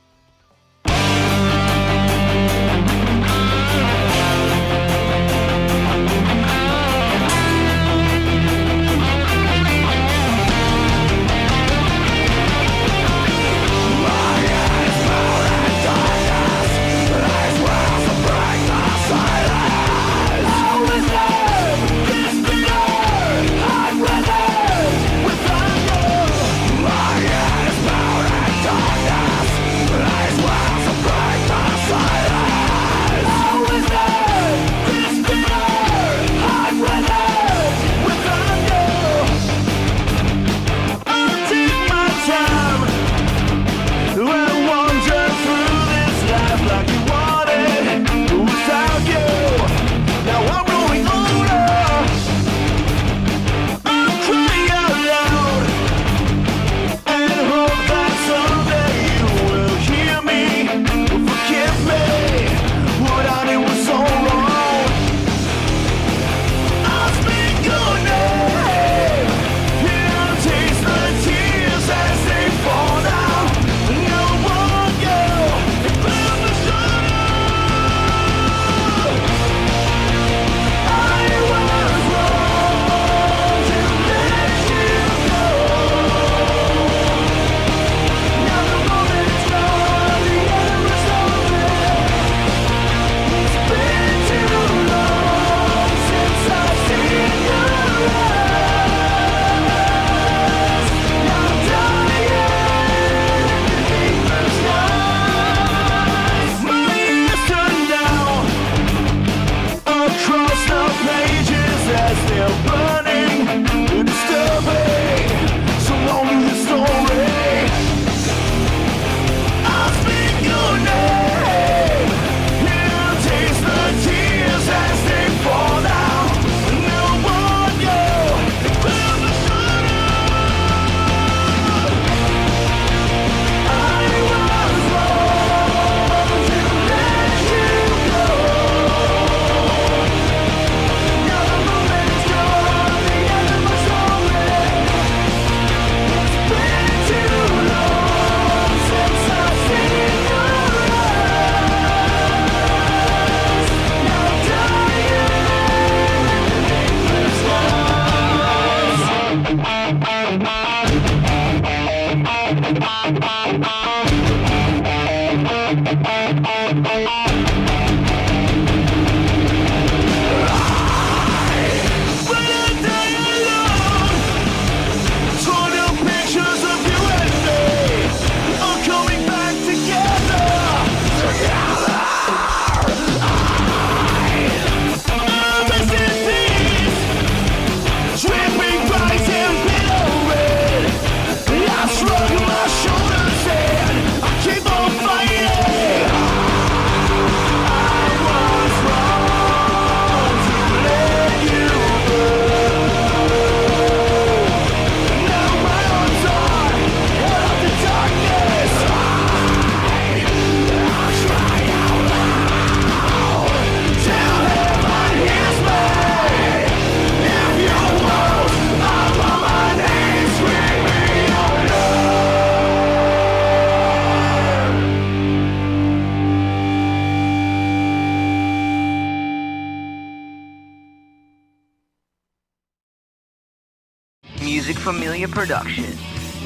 Music Familia production,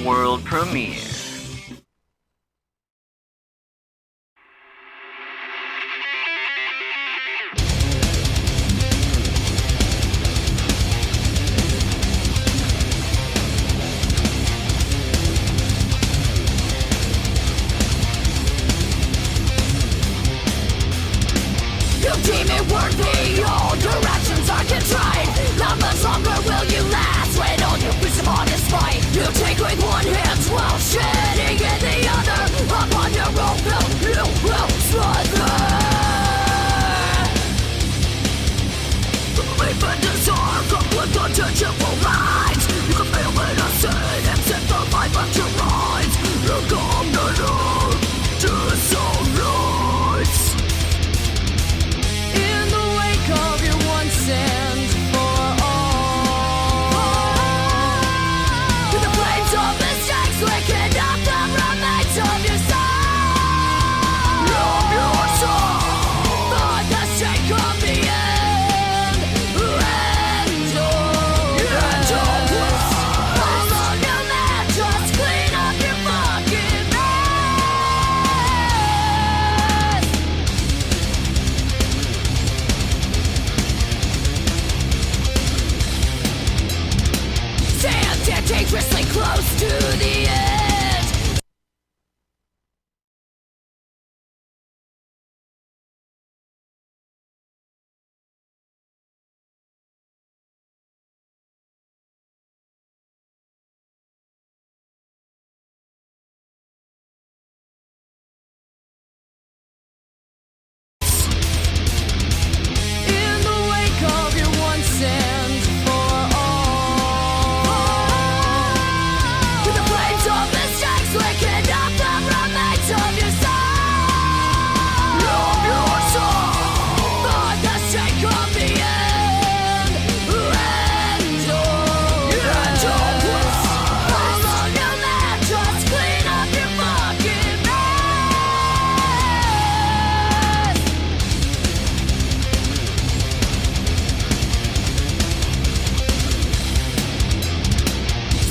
world premiere. You deem it worthy, all directions are contrived. How much longer will you last when dangerously close to the edge. In the wake of your once and for all, with the flames of mistakes licking up the remains of your soul, for the sake of the end, follow your man, just clean up your fucking mess.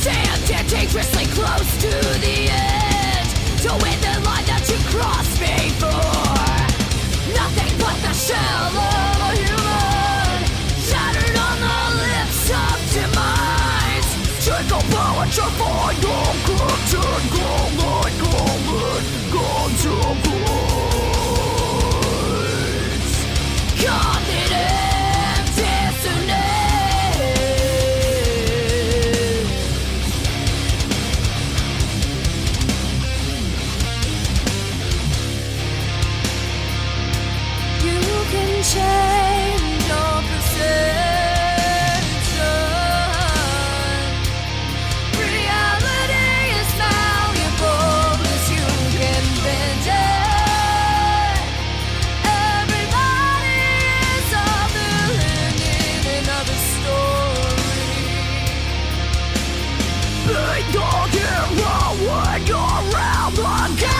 Stand dangerously close to the edge, to win the line that you crossed before. Nothing but the shell of a human, shattered on the lips of demise. Take a power to find your curtain, golden, guns of goods. Cognitive dissonance. You can change your perception. Reality is malleable as you can bend it. Everybody is a villain in another story. Be the hero when you're around the game.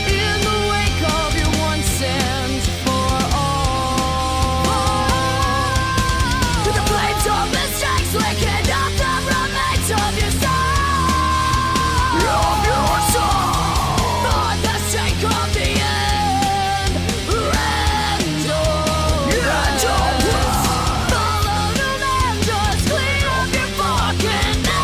In the wake of your once and for all, with the flames of mistakes licking up the remains of your soul, for the sake of the end, follow the man, just clean up your fucking mess.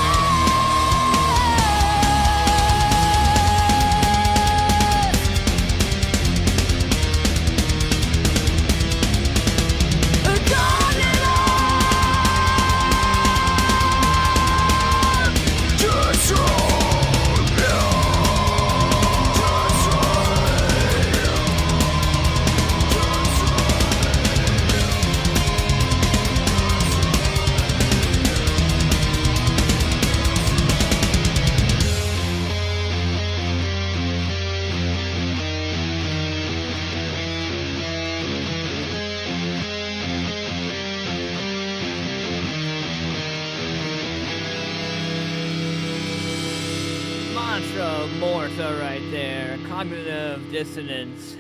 Mantra Morta right there. Cognitive dissonance.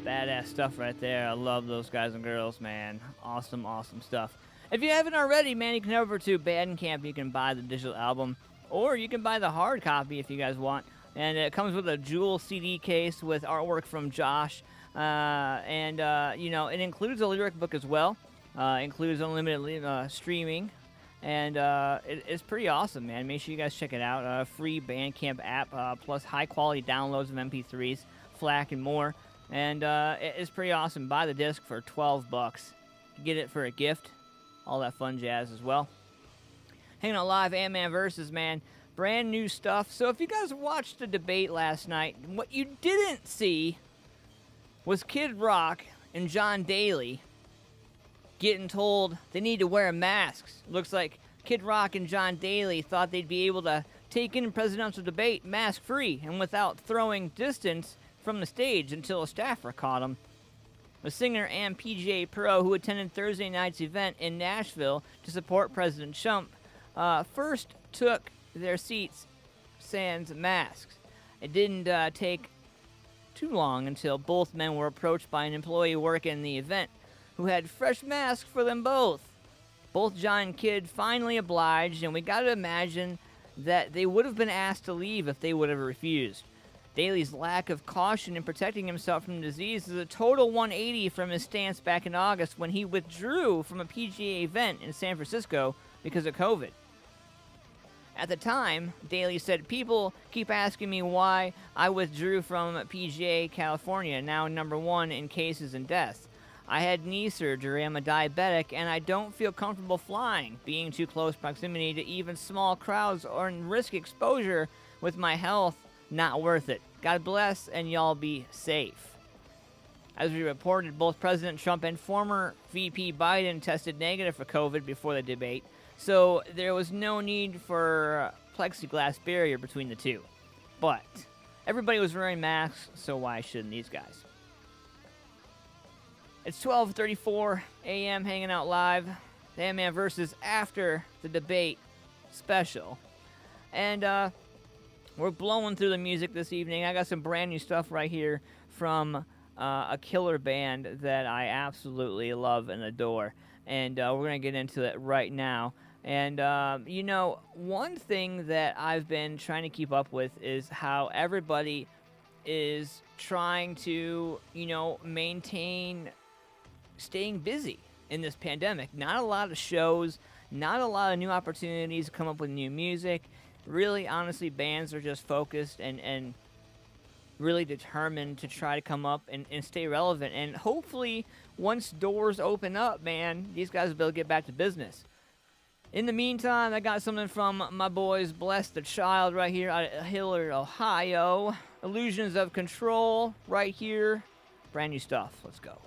Badass stuff right there. I love those guys and girls, man. Awesome, awesome stuff. If you haven't already, man, you can head over to Bandcamp. You can buy the digital album, or you can buy the hard copy if you guys want. And it comes with a jewel CD case with artwork from Josh. You know, it includes a lyric book as well. Includes unlimited streaming. And it's pretty awesome, man. Make sure you guys check it out. Free Bandcamp app, plus high-quality downloads of MP3s, FLAC, and more. And it's pretty awesome. Buy the disc for $12. You get it for a gift. All that fun jazz as well. Hanging out live, AntmanVs, man. Brand new stuff. So if you guys watched the debate last night, what you didn't see was Kid Rock and John Daly getting told they need to wear masks. Looks like Kid Rock and John Daly thought they'd be able to take in a presidential debate mask-free and without throwing distance from the stage until a staffer caught them. The singer and PGA pro who attended Thursday night's event in Nashville to support President Trump first took their seats sans masks. It didn't take too long until both men were approached by an employee working the event who had fresh masks for them both. Both John and Kid finally obliged, and we gotta imagine that they would have been asked to leave if they would have refused. Daly's lack of caution in protecting himself from disease is a total 180 from his stance back in August when he withdrew from a PGA event in San Francisco because of COVID. At the time, Daly said, "People keep asking me why I withdrew from PGA California, now number 1 in cases and deaths. I had knee surgery, I'm a diabetic, and I don't feel comfortable flying. Being too close proximity to even small crowds or risk exposure with my health, not worth it. God bless, and y'all be safe." As we reported, both President Trump and former VP Biden tested negative for COVID before the debate, so there was no need for a plexiglass barrier between the two. But everybody was wearing masks, so why shouldn't these guys? It's 12:34 a.m. hanging out live. The AntmanVs after the debate special. And we're blowing through the music this evening. I got some brand new stuff right here from a killer band that I absolutely love and adore. And we're going to get into it right now. And, you know, one thing that I've been trying to keep up with is how everybody is trying to, you know, maintain staying busy in this pandemic. Not a lot of shows, not a lot of new opportunities to come up with new music. Really, honestly, bands are just focused and really determined to try to come up and stay relevant. And hopefully, once doors open up, man, these guys will be able to get back to business. In the meantime, I got something from my boys Bless the Child right here out of Hillard, Ohio. Illusions of Control right here. Brand new stuff. Let's go.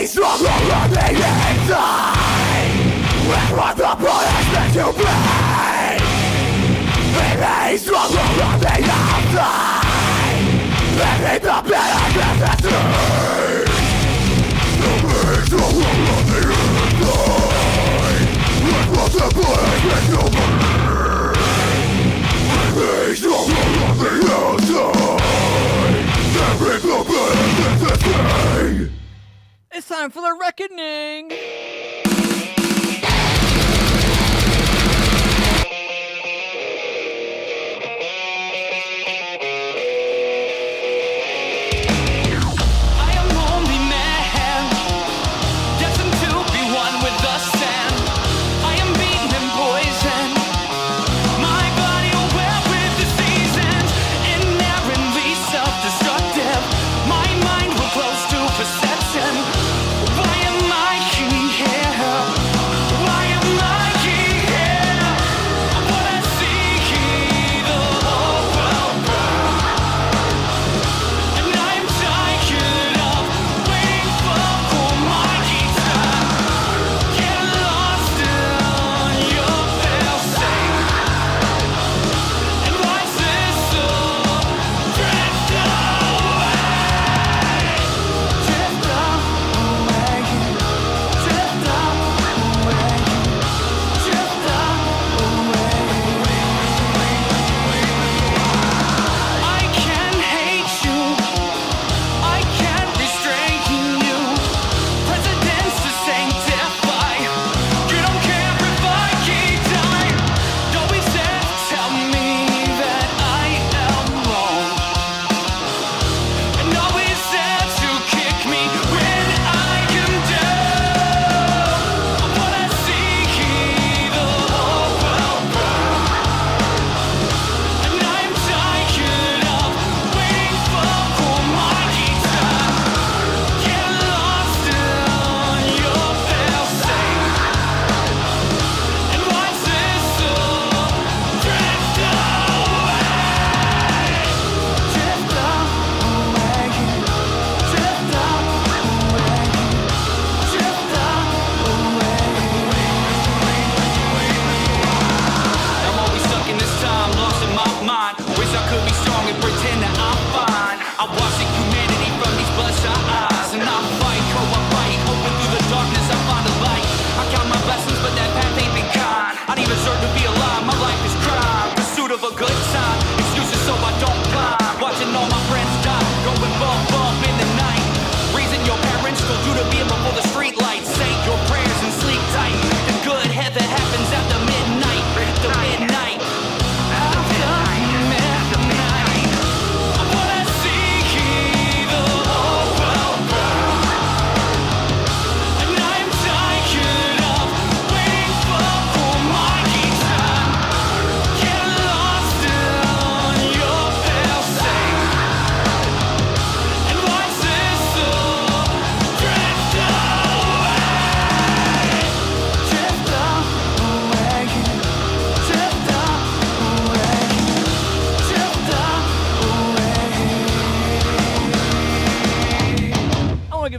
struggle running inside with what the punishment you bring. Remain struggle running outside and in the benefit that take. Remain struggle running inside with what the punishment you bring. Remain struggle running outside and in the benefit that take. It's time for the reckoning.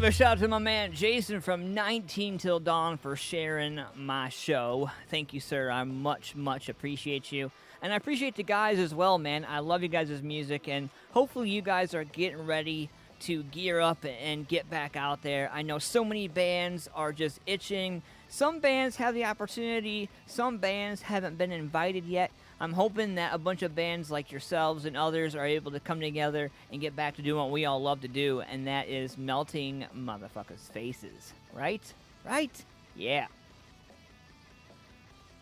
A shout out to my man Jason from 19 Till Dawn for sharing my show. Thank you, sir. I much appreciate you. And I appreciate the guys as well, man. I love you guys' music, and hopefully you guys are getting ready to gear up and get back out there. I know so many bands are just itching. Some bands have the opportunity. Some bands haven't been invited yet. I'm hoping that a bunch of bands like yourselves and others are able to come together and get back to doing what we all love to do, and that is melting motherfuckers' faces. Right? Right? Yeah.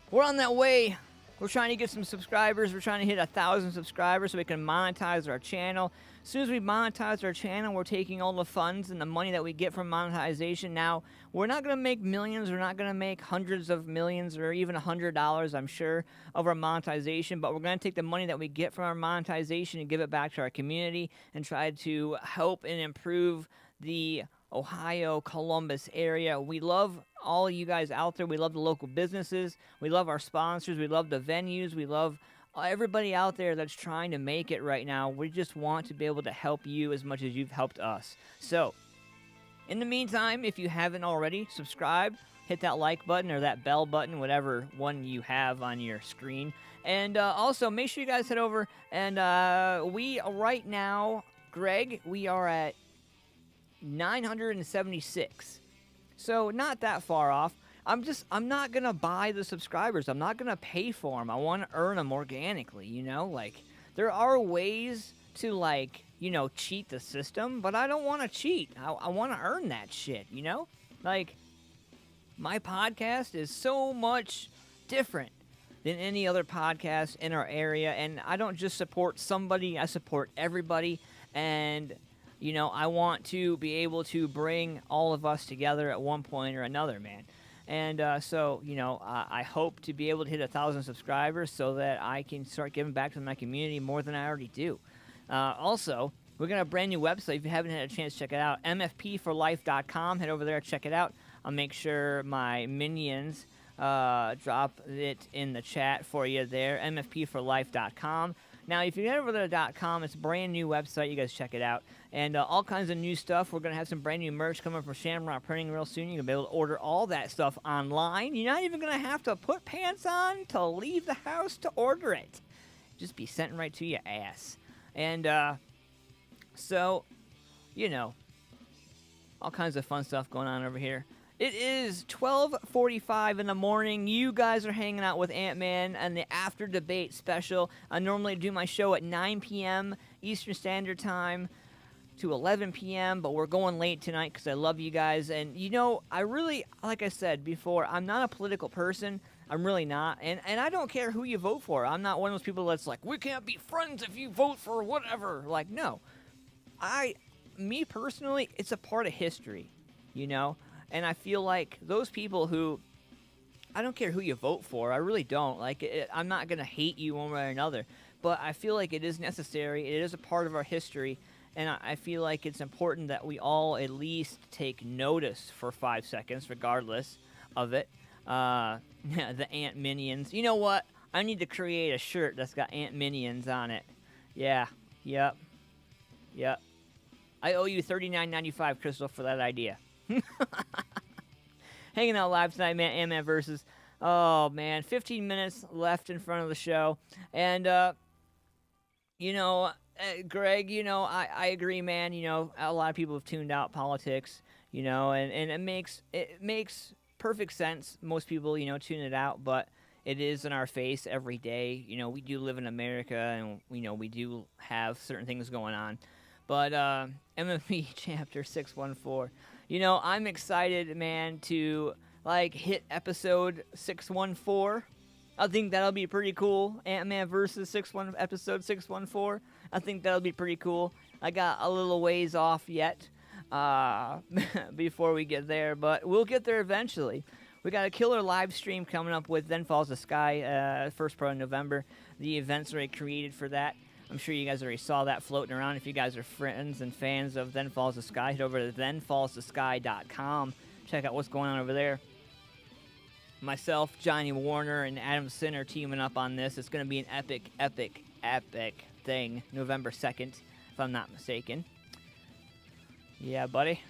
We're on that way. We're trying to get some subscribers. We're trying to hit 1,000 subscribers so we can monetize our channel. As soon as we monetize our channel, we're taking all the funds and the money that we get from monetization. Now, we're not going to make millions. We're not going to make hundreds of millions or even $100, I'm sure, of our monetization. But we're going to take the money that we get from our monetization and give it back to our community and try to help and improve the Ohio, Columbus area. We love all of you guys out there. We love the local businesses. We love our sponsors. We love the venues. We love everybody out there that's trying to make it right now. We just want to be able to help you as much as you've helped us. So, In the meantime, if you haven't already, subscribe, hit that like button or that bell button, whatever one you have on your screen. And also, make sure you guys head over and we right now, Greg, we are at 976. So not that far off. I'm not going to buy the subscribers. I'm not going to pay for them. I want to earn them organically, you know? Like, there are ways to, like, you know, cheat the system, but I don't want to cheat. I want to earn that shit, you know? Like, my podcast is so much different than any other podcast in our area, and I don't just support somebody, I support everybody, and, you know, I want to be able to bring all of us together at one point or another, man. And so, you know, I hope to be able to hit 1,000 subscribers so that I can start giving back to my community more than I already do. Also, we're going to have a brand new website. If you haven't had a chance to check it out, mfpforlife.com. Head over there, check it out. I'll make sure my minions drop it in the chat for you there, mfpforlife.com. Now, if you get over there to .com, it's a brand new website. You guys check it out. And all kinds of new stuff. We're going to have some brand new merch coming from Shamrock Printing real soon. You're going to be able to order all that stuff online. You're not even going to have to put pants on to leave the house to order it. Just be sent right to your ass. And so, you know, all kinds of fun stuff going on over here. It is 12:45 in the morning. You guys are hanging out with Ant-Man and the After Debate special. I normally do my show at 9 p.m. Eastern Standard Time to 11 p.m., but we're going late tonight because I love you guys. And, you know, I really, like I said before, I'm not a political person. I'm really not. And I don't care who you vote for. I'm not one of those people that's like, we can't be friends if you vote for whatever. Like, no. Me personally, it's a part of history, you know? And I feel like those people who, I don't care who you vote for, I really don't. Like, I'm not going to hate you one way or another, but I feel like it is necessary. It is a part of our history, and I feel like it's important that we all at least take notice for 5 seconds, regardless of it. The Ant Minions. You know what? I need to create a shirt that's got Ant Minions on it. Yeah. Yep. I owe you $39.95, Crystal, for that idea. Hanging out live tonight, man. AntmanVs. Oh, man. 15 minutes left in front of the show. And, you know, Greg, you know, I agree, man. You know, a lot of people have tuned out politics, you know, and it makes perfect sense. Most people, you know, tune it out, but it is in our face every day. You know, we do live in America, and, you know, we do have certain things going on. But MMP Chapter 614, you know, I'm excited, man, to, like, hit episode 614. I think that'll be pretty cool. AntmanVs episode 614. I think that'll be pretty cool. I got a little ways off yet before we get there, but we'll get there eventually. We got a killer live stream coming up with Then Falls the Sky, first part of November. The event's already created for that. I'm sure you guys already saw that floating around. If you guys are friends and fans of Then Falls the Sky, head over to thenfallsthesky.com. Check out what's going on over there. Myself, Johnny Warner, and Adam Sinner teaming up on this. It's going to be an epic thing. November 2nd, if I'm not mistaken. Yeah, buddy.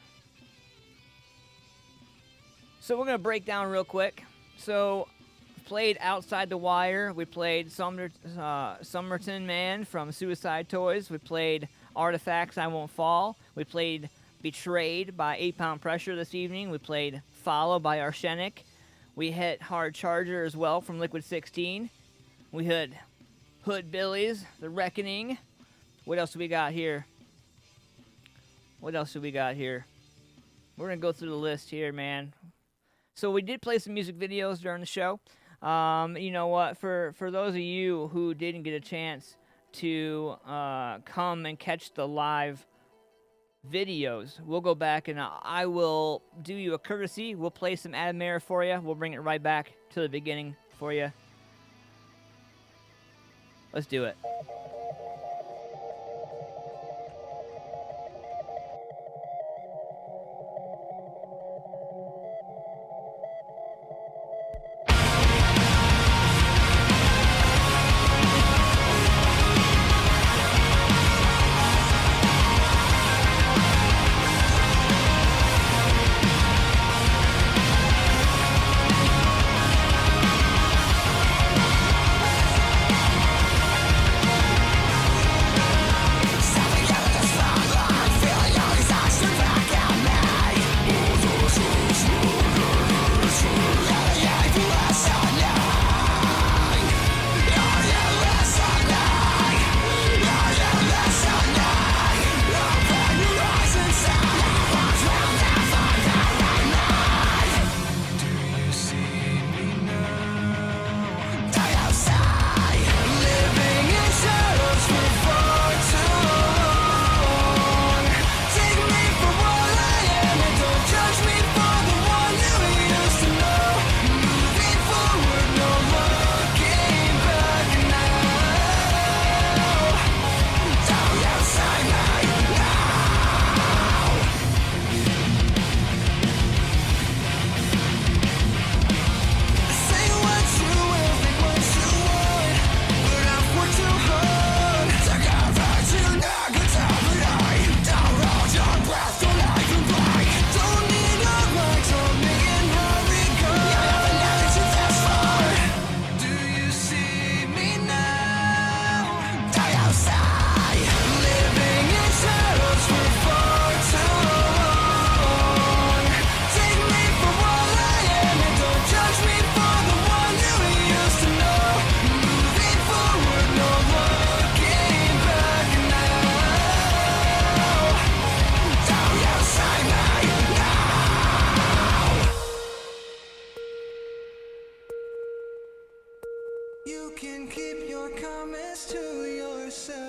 So we're going to break down real quick. So, played Outside the Wire. We played Somerton Man from Suicide Toyz. We played Artifacts, I Won't Fall. We played Betrayed by 8 Pound Pressure this evening. We played Follow by Arsenic. We hit Hard Charger as well from Liquid 16. We hit Hood Billies, The Reckoning. What else do we got here? We're going to go through the list here, man. So we did play some music videos during the show. You know what? For those of you who didn't get a chance to come and catch the live videos, we'll go back and I will do you a courtesy. We'll play some Adam Mara for you. We'll bring it right back to the beginning for you. Let's do it. promise to yourself.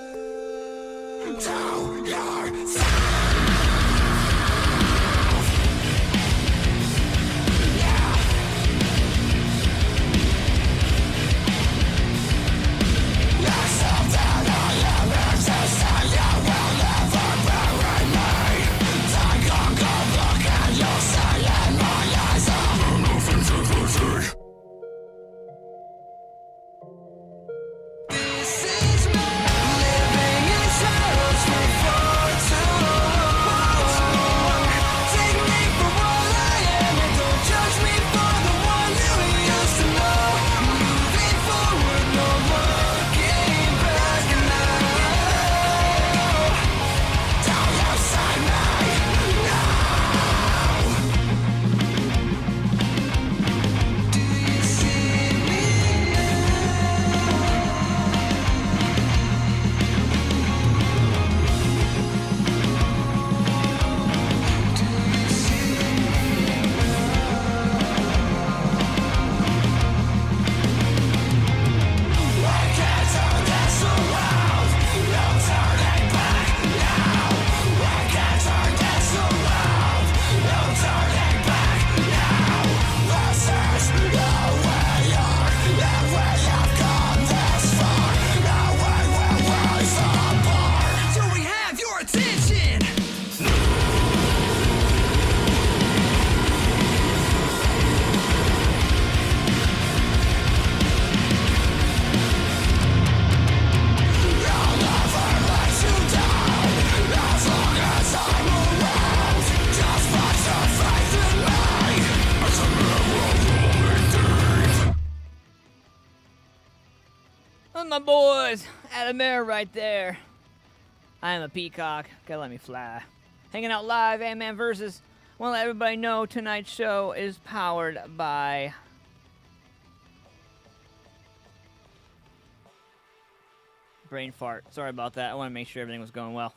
My boys, Adam Air right there. I am a peacock. Gotta let me fly. Hanging out live, AntmanVs. Want to let everybody know tonight's show is powered by brain fart. Sorry about that. I want to make sure everything was going well.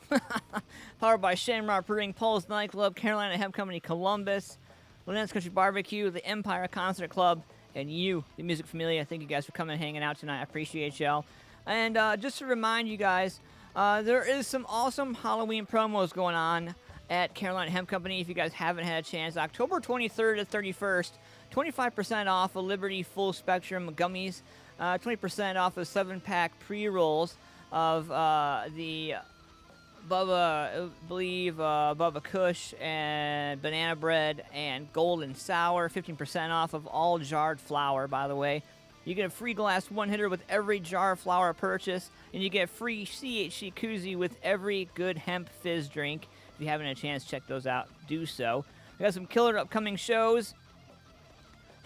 Powered by Shamrock Printing, Pulse Nightclub, Carolina Hemp Company, Columbus, Lynettes Country BBQ, the Empire Concert Club, and you, the Music Familia. Thank you guys for coming and hanging out tonight. I appreciate y'all. And just to remind you guys, there is some awesome Halloween promos going on at Carolina Hemp Company. If you guys haven't had a chance, October 23rd to 31st, 25% off of Liberty Full Spectrum Gummies, 20% off of 7-pack pre-rolls of the Bubba, I believe, Bubba Kush and Banana Bread and Golden Sour. 15% off of all jarred flour, by the way. You get a free glass one-hitter with every jar of flour purchase, and you get a free CHC koozie with every good hemp fizz drink. If you haven't had a chance, check those out. Do so. We got some killer upcoming shows.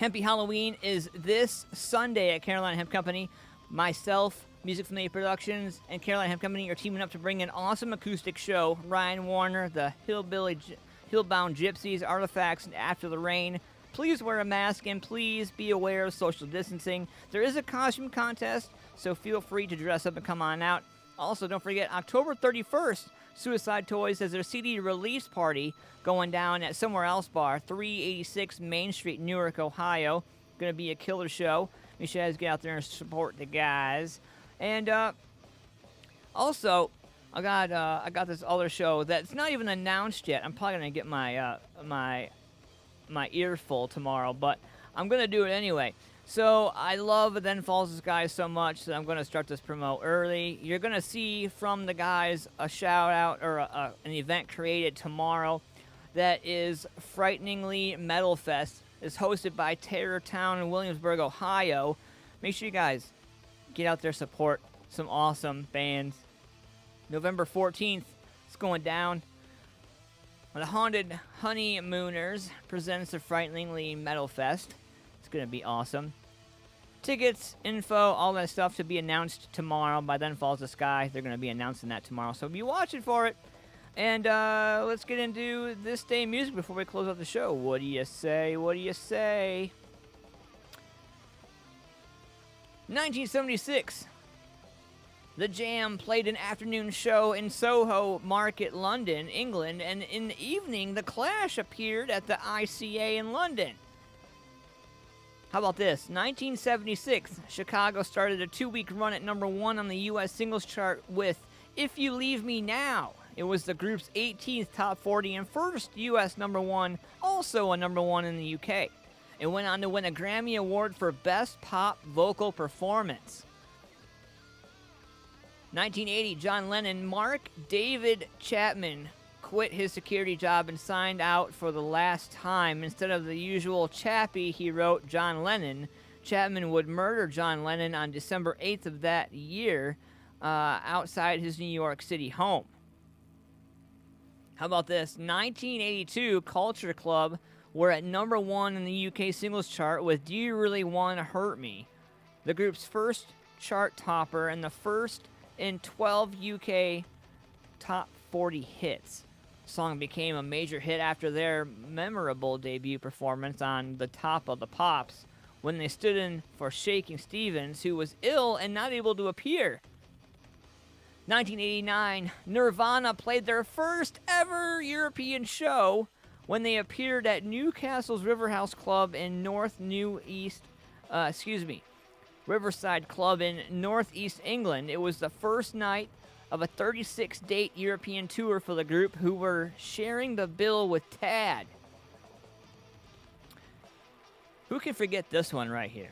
Hempy Halloween is this Sunday at Carolina Hemp Company. Myself, Music Familia Productions, and Carolina Hemp Company are teaming up to bring an awesome acoustic show. Ryan Warner, the Hillbound Gypsies, Artifacts, and After the Rain. Please wear a mask and please be aware of social distancing. There is a costume contest, so feel free to dress up and come on out. Also, don't forget, October 31st, Suicide Toyz has their CD release party going down at Somewhere Else Bar, 386 Main Street, Newark, Ohio. Going to be a killer show. Make sure you guys get out there and support the guys. And also, I got this other show that's not even announced yet. I'm probably gonna get my my ear full tomorrow, but I'm gonna do it anyway. So I love Then Falls guys so much that I'm gonna start this promo early. You're gonna see from the guys a shout out or an event created tomorrow that is Frighteningly Metal Fest. It's hosted by Terror Town in Williamsburg, Ohio. Make sure you guys get out there, support some awesome bands. November 14th, it's going down. The Haunted Honeymooners presents the Frighteningly Metal Fest. It's going to be awesome. Tickets, info, all that stuff to be announced tomorrow. By Then Falls the Sky. They're going to be announcing that tomorrow, so be watching for it. And let's get into this day music before we close out the show. What do you say? What do you say? 1976. The Jam played an afternoon show in Soho Market, London, England, and in the evening, The Clash appeared at the ICA in London. How about this? 1976, Chicago started a 2-week run at number 1 on the U.S. singles chart with If You Leave Me Now. It was the group's 18th top 40 and first U.S. number 1, also a number 1 in the U.K. It went on to win a Grammy Award for Best Pop Vocal Performance. 1980, John Lennon, Mark David Chapman quit his security job and signed out for the last time. Instead of the usual Chappie he wrote John Lennon, Chapman would murder John Lennon on December 8th of that year outside his New York City home. How about this? 1982, Culture Club were at number 1 in the UK singles chart with Do You Really Want to Hurt Me? The group's first chart topper and the first in 12 UK top 40 hits. The song became a major hit after their memorable debut performance on the Top of the Pops when they stood in for Shaking Stevens, who was ill and not able to appear. 1989, Nirvana played their first ever European show when they appeared at Newcastle's Riverhouse Club in Riverside Club in northeast England. It was the first night of a 36-date European tour for the group, who were sharing the bill with Tad. Who can forget this one right here?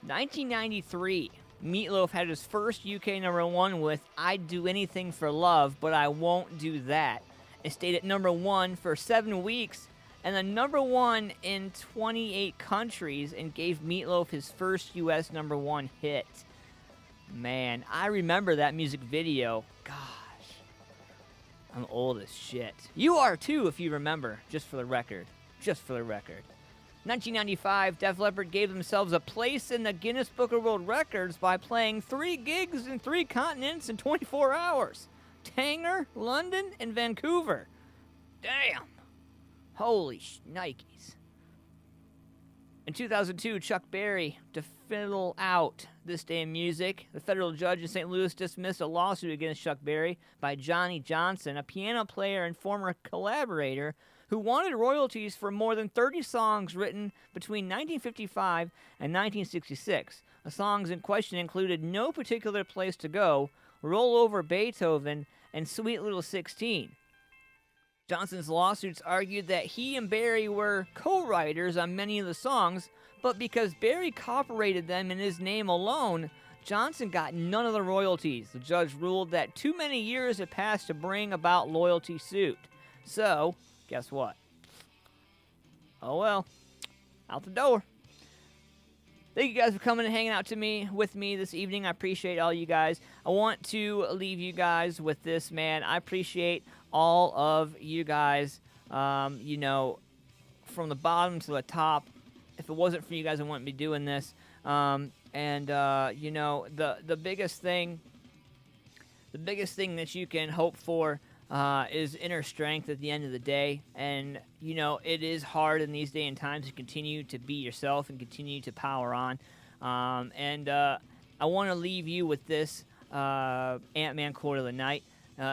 1993, Meatloaf had his first UK number 1 with I'd Do Anything for Love, But I Won't Do That. It stayed at number 1 for 7 weeks and the number 1 in 28 countries and gave Meatloaf his first US number 1 hit. Man, I remember that music video. Gosh, I'm old as shit. You are too, if you remember, just for the record. 1995, Def Leppard gave themselves a place in the Guinness Book of World Records by playing 3 gigs in 3 continents in 24 hours. Tanger, London, and Vancouver. Damn. Holy shnikes. In 2002, Chuck Berry, to fiddle out This Day in Music, the federal judge in St. Louis dismissed a lawsuit against Chuck Berry by Johnny Johnson, a piano player and former collaborator who wanted royalties for more than 30 songs written between 1955 and 1966. The songs in question included No Particular Place to Go, Roll Over Beethoven, and Sweet Little 16. Johnson's lawsuits argued that he and Berry were co-writers on many of the songs, but because Berry copyrighted them in his name alone, Johnson got none of the royalties. The judge ruled that too many years had passed to bring about loyalty suit. So, guess what? Oh well, out the door. Thank you guys for coming and hanging out with me this evening. I appreciate all you guys. I want to leave you guys with this, man. I appreciate all of you guys, from the bottom to the top. If it wasn't for you guys, I wouldn't be doing this. The biggest thing that you can hope for is inner strength at the end of the day. And, it is hard in these day and times to continue to be yourself and continue to power on. I want to leave you with this Ant-Man quote of the night.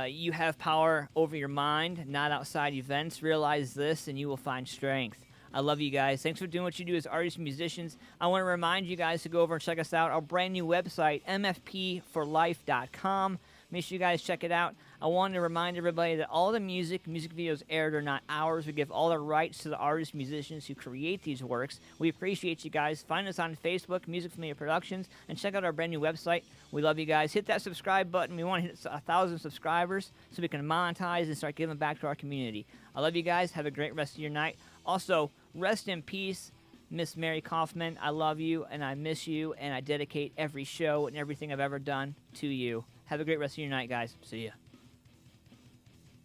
You have power over your mind, not outside events. Realize this and you will find strength. I love you guys. Thanks for doing what you do as artists and musicians. I want to remind you guys to go over and check us out. Our brand new website, mfpforlife.com. Make sure you guys check it out. I want to remind everybody that all the music videos aired are not ours. We give all the rights to the artists, musicians who create these works. We appreciate you guys. Find us on Facebook, Music Familiar Productions, and check out our brand new website. We love you guys. Hit that subscribe button. We want to hit 1,000 subscribers so we can monetize and start giving back to our community. I love you guys. Have a great rest of your night. Also, rest in peace, Miss Mary Kaufman. I love you, and I miss you, and I dedicate every show and everything I've ever done to you. Have a great rest of your night, guys. See ya.